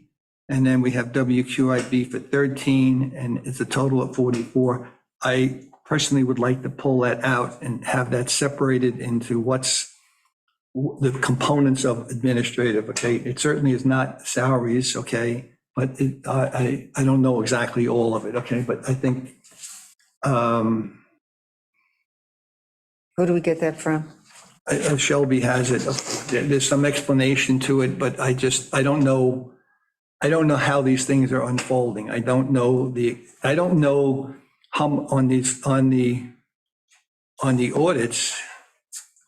and then we have WQIB for 13, and it's a total of 44. I personally would like to pull that out and have that separated into what's the components of administrative, okay? It certainly is not salaries, okay? But I don't know exactly all of it, okay? But I think, Who do we get that from? Shelby has it. There's some explanation to it, but I don't know how these things are unfolding. I don't know how on the audits,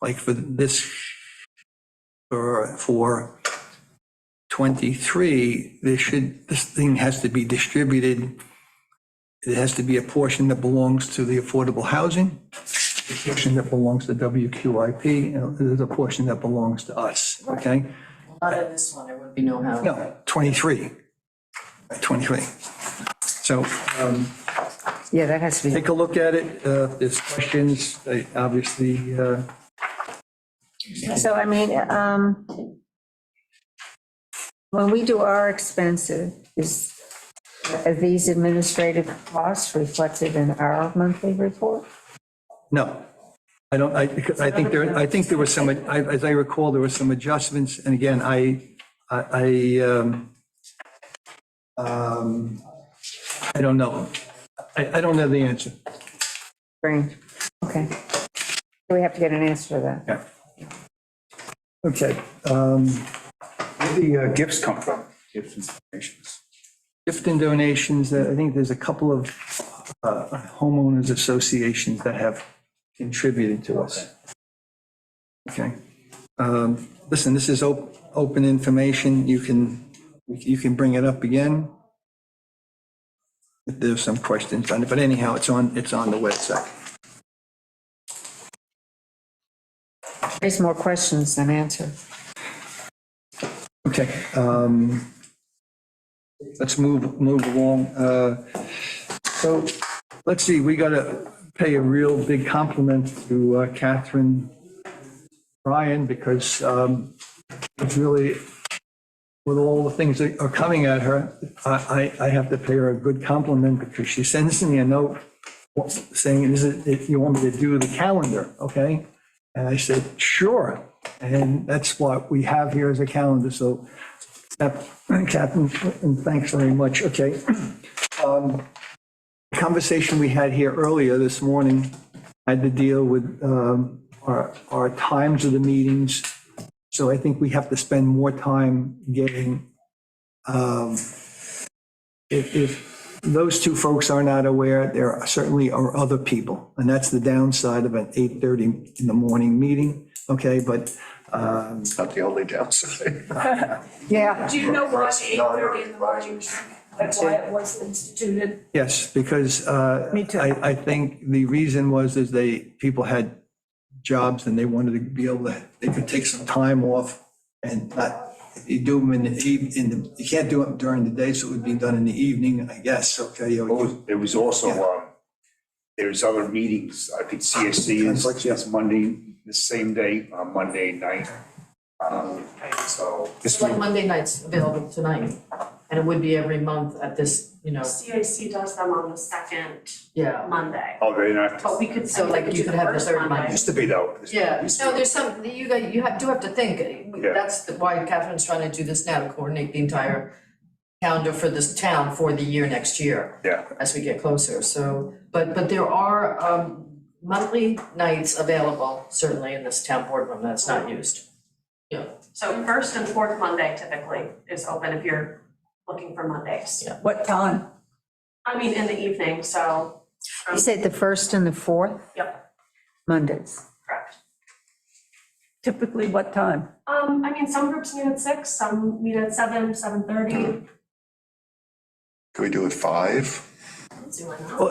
like for this, for 23, this thing has to be distributed. It has to be a portion that belongs to the affordable housing, a portion that belongs to WQIP, and there's a portion that belongs to us, okay? Not in this one, there would be no how. No, 23. So Yeah, that has to be. take a look at it. If there's questions, obviously, So I mean, when we do our expenses, are these administrative costs reflected in our monthly report? no. I don't, I think there was some, as I recall, there were some adjustments, and again, I don't know. I don't know the answer. Strange. Okay. We have to get an answer to that. Yeah. Okay. Where the gifts come from? Gifts and donations. Gift and donations, I think there's a couple of homeowners associations that have contributed to us. Okay. Listen, this is open information. You can bring it up again if there's some questions on it, but anyhow, it's on the website. There's more questions than answers. Okay, let's move along. So let's see, we got to pay a real big compliment to Catherine Ryan, because it's really, with all the things that are coming at her, I have to pay her a good compliment, because she sends me a note saying, you want me to do the calendar, okay? And I said, sure. And that's what we have here as a calendar. So, Catherine, thanks very much. Okay. Conversation we had here earlier this morning had to deal with our times of the meetings. So I think we have to spend more time getting, if those two folks are not aware, there certainly are other people. And that's the downside of an 8:30 in the morning meeting. Okay, but It's not the only downside. Yeah. Do you know why 8:30 in the morning, like why it was instituted? yes, because Me too. I think the reason was people had jobs and they wanted to be able to, they could take some time off and not, you do them you can't do it during the day, so it would be done in the evening, I guess, okay? There was also, there's other meetings, I think CSC is Monday, the same day, Monday night. So. It's like Monday nights available tonight, and it would be every month at this, CAC does them on the second yeah. Monday. Oh, they're not. But we could, So, like, we could you do could have the first third Monday. Monday. Used to be though. Yeah, Used to no, be. there's some, you do have to think, that's why Catherine's trying to do this now, to coordinate the entire calendar for this town for the year next year. Yeah. As we get closer, so, but there are monthly nights available, certainly in this town boardroom that's not used. Yeah. So first and fourth Monday typically is open if you're looking for Mondays. Yeah. What time? I mean, in the evening, so. You said the first and the fourth Yep, Mondays. correct. Typically what time? I mean, some groups meet at 6, some meet at 7, 7:30. Can we do it 5? see why not. Well,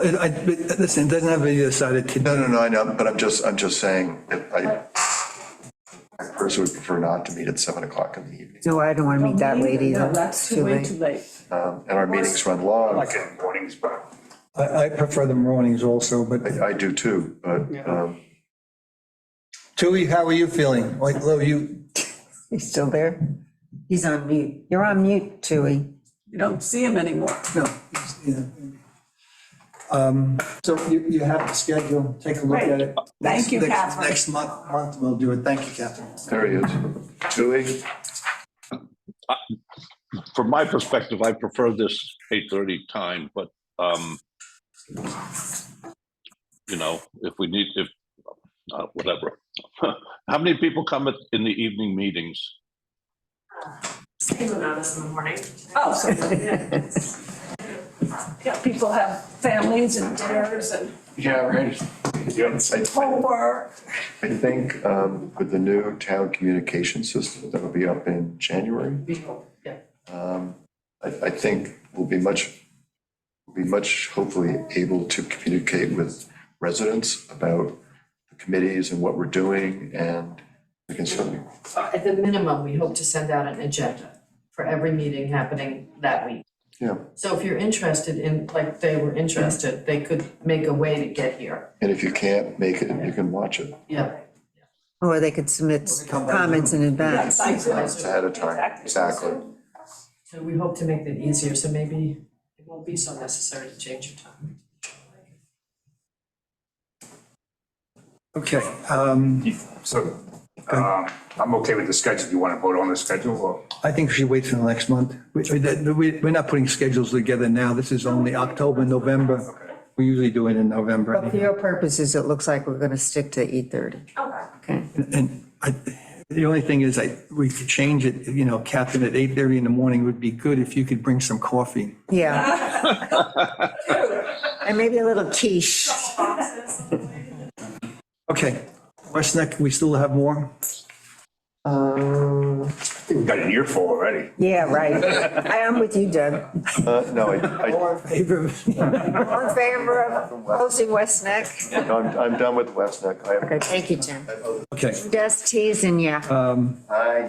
listen, it doesn't have to be decided today. No, I know, but I'm just saying, that I personally would prefer not to meet at 7 o'clock in the evening. No, I don't want to meet that late No, either. that's Too way late. too late. And our meetings run I long. like it in mornings, but I prefer the mornings also, but I do too, but, Tui, how are you feeling? Like, Lou, you, He's still there? He's on mute. You're on mute, Tui. You don't see him anymore. no. Yeah. So you have the schedule, take a look at it. Thank you, Next- Catherine. Next month we'll do it. Thank you, Catherine. there he is. Julie? From my perspective, I prefer this 8:30 time, but, you know, if we need, whatever. How many people come in the evening meetings? Same amount as in the morning. Oh, so, yeah, people have families and dinners and Yeah, right. homework. I think with the new town communication system that'll be up in January, Yeah. I think we'll be much hopefully able to communicate with residents about the committees and what we're doing, and we can certainly, At the minimum, we hope to send out an agenda for every meeting happening that week. yeah. So if you're interested in, like they were interested, they could make a way to get here. And if you can't make it, you can watch it Yeah. Or they could submit comments in advance. ahead of time. Exactly. So we hope to make that easier, so maybe it won't be so necessary to change your time. Okay, so, I'm okay with the schedule. You want to vote on the schedule or? I think we should wait till next month. We're not putting schedules together now. This is only October, November. We usually do it in November. But for your purposes, it looks like we're going to stick to 8:30. Okay. And the only thing is, we could change it, you know, Catherine, at 8:30 in the morning would be good if you could bring some coffee. Yeah. And maybe a little quiche. Okay, West Neck, we still have more? I think we got an earful already. Yeah, right. I am with you, Doug. No, All in favor? All in favor of closing West Neck? I'm done with West Neck. Okay, thank you, Jim. Okay. Just teasing you. I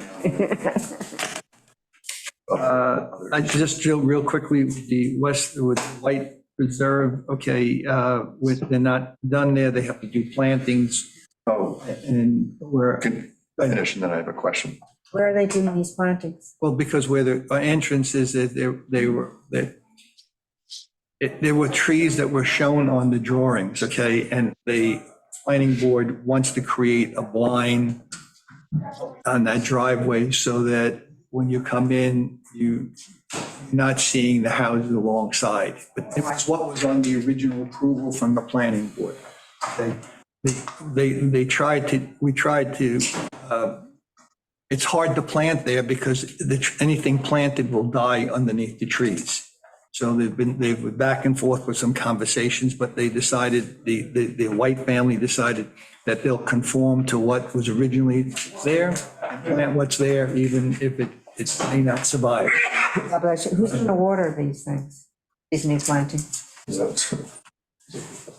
I just real quickly, the West, with White Reserve, okay, they're not done there, they have to do plantings, Oh, and we're, can finish and then I have a question. Where are they doing these plantings? well, because where the entrance is, that there were trees that were shown on the drawings, okay, and the planning board wants to create a blind on that driveway so that when you come in, you're not seeing the houses alongside. But it's what was on the original approval from the planning board. We tried to, it's hard to plant there because anything planted will die underneath the trees. So they've been back and forth with some conversations, but they decided, the White family decided that they'll conform to what was originally there and plant what's there, even if it may not survive. God bless you. Who's going to water these things, these new plantings?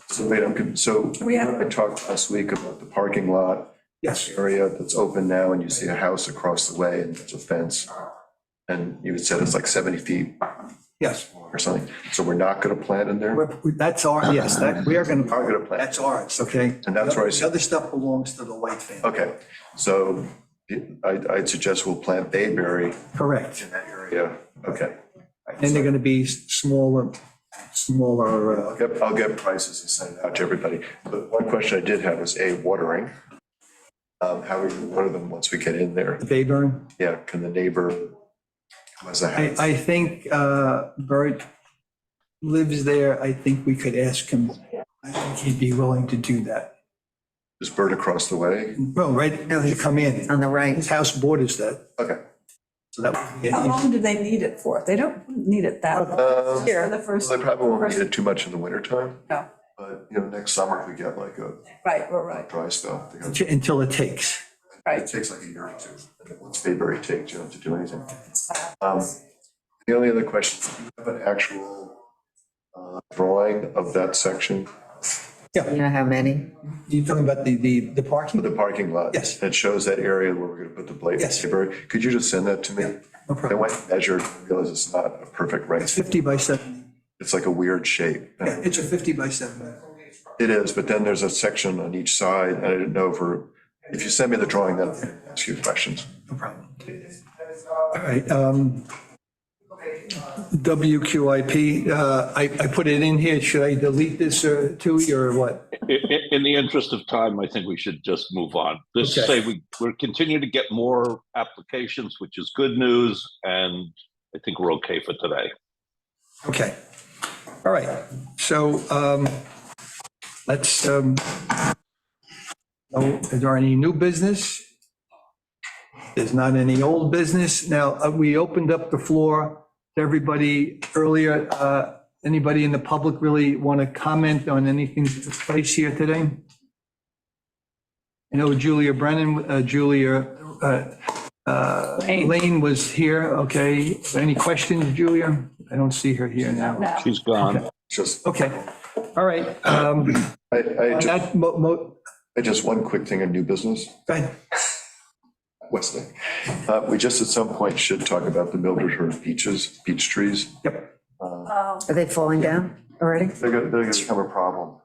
So wait, so We have- I talked last week about the parking lot Yes. area that's open now, and you see a house across the way and there's a fence. And you had said it's like 70 feet Yes. or something. So we're not going to plant in there? That's our, yes, we are going Are going to plant. that's ours, okay? And that's where I The said, other stuff belongs to the White family. okay, so I'd suggest we'll plant bayberry Correct. in that area. Okay. And they're going to be smaller, I'll get prices and send it out to everybody. But one question I did have was watering. How we water them once we get in there? the Bayburn. Yeah, can the neighbor, come as a house? I think Bert lives there. I think we could ask him. I think he'd be willing to do that. Is Bert across the way? Well, right, No, you come in. On the right. His house borders that, Okay. so that would be. How long do they need it for? They don't need it that long. For the first. They probably won't need it too much in the wintertime. No. But, next summer, if we get like a Right. dry spell, Until it takes. it takes like a year or two. And then once bayberry takes, you don't have to do anything. The only other question, do you have an actual drawing of that section, You know how many? You're talking about the parking? the parking lot? Yes. It shows that area where we're gonna put the blade Yes. paper. Could you just send that to me? No I problem. went and measured, and realized it's not a perfect right. 50 by 70. It's like a weird shape. Yeah, it's a 50 by 70. It is, but then there's a section on each side, and I didn't know if you send me the drawing, then I'll ask you questions. No problem. All right, WQIP, I put it in here. Should I delete this too, or what? In the interest of time, I think we should just move on. Just Okay. say we're continuing to get more applications, which is good news, and I think we're okay for today. Okay. All right. So let's, is there any new business? There's not any old business. Now, we opened up the floor to everybody earlier. Anybody in the public really want to comment on anything that took place here today? I know Julia Lane was here. Okay. Any questions, Julia? I don't see her here now. No. She's gone. Just, Okay. All right. I just one quick thing on new business, Go ahead. Wesley. We just at some point should talk about the Mildred beach trees. Yep. Are they falling down already? They're gonna become a problem.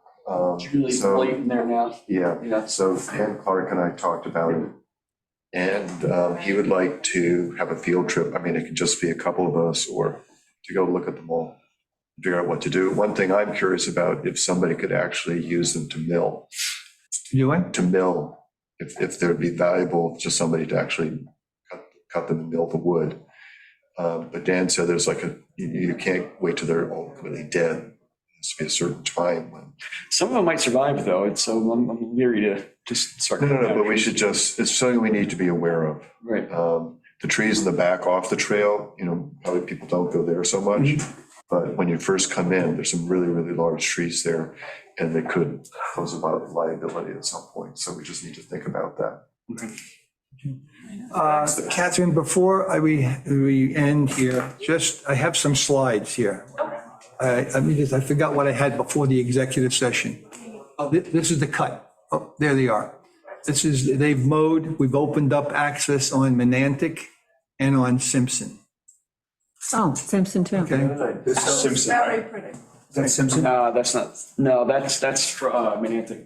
Really So- late in there now. Yeah, so Dan Clark and I talked about it. And he would like to have a field trip. I mean, it could just be a couple of us or to go look at them all, figure out what to do. One thing I'm curious about, if somebody could actually use them to mill, if there'd be valuable to somebody to actually cut them and mill the wood. But Dan said there's like you can't wait till they're ultimately dead. It has to be a certain time when. Some of them might survive though, and so I'm leery to just start. No, but we should it's something we need to be aware of. Right. The trees in the back off the trail, probably people don't go there so much. But when you first come in, there's some really, really large trees there, and they could pose a liability at some point. So we just need to think about that. Catherine, before we end here, I have some slides here. I forgot what I had before the executive session. Oh, this is the cut. Oh, there they are. They've mowed, we've opened up access on Menantic and on Simpson. Oh, Simpson too. Okay. Simpson, Very right? pretty. That's Simpson? That's not, no, that's for Menantic.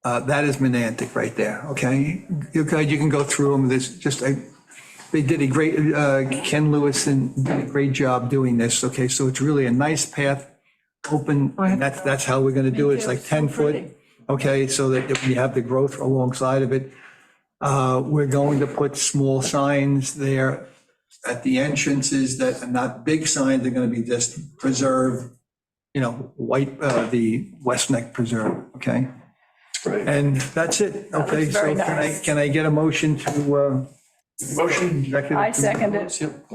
That is Menantic right there, okay? You can go through them. They did a great, Ken Lewis did a great job doing this, okay? So it's really a nice path, open, and that's how we're gonna do it. It's like 10 foot, okay? So that you have the growth alongside of it. We're going to put small signs there at the entrances that are not big signs. They're gonna be just preserve, the West Neck Preserve, okay? Right. And that's it, okay? looks very So nice. can I get a motion to? Motion. I second it. Yep.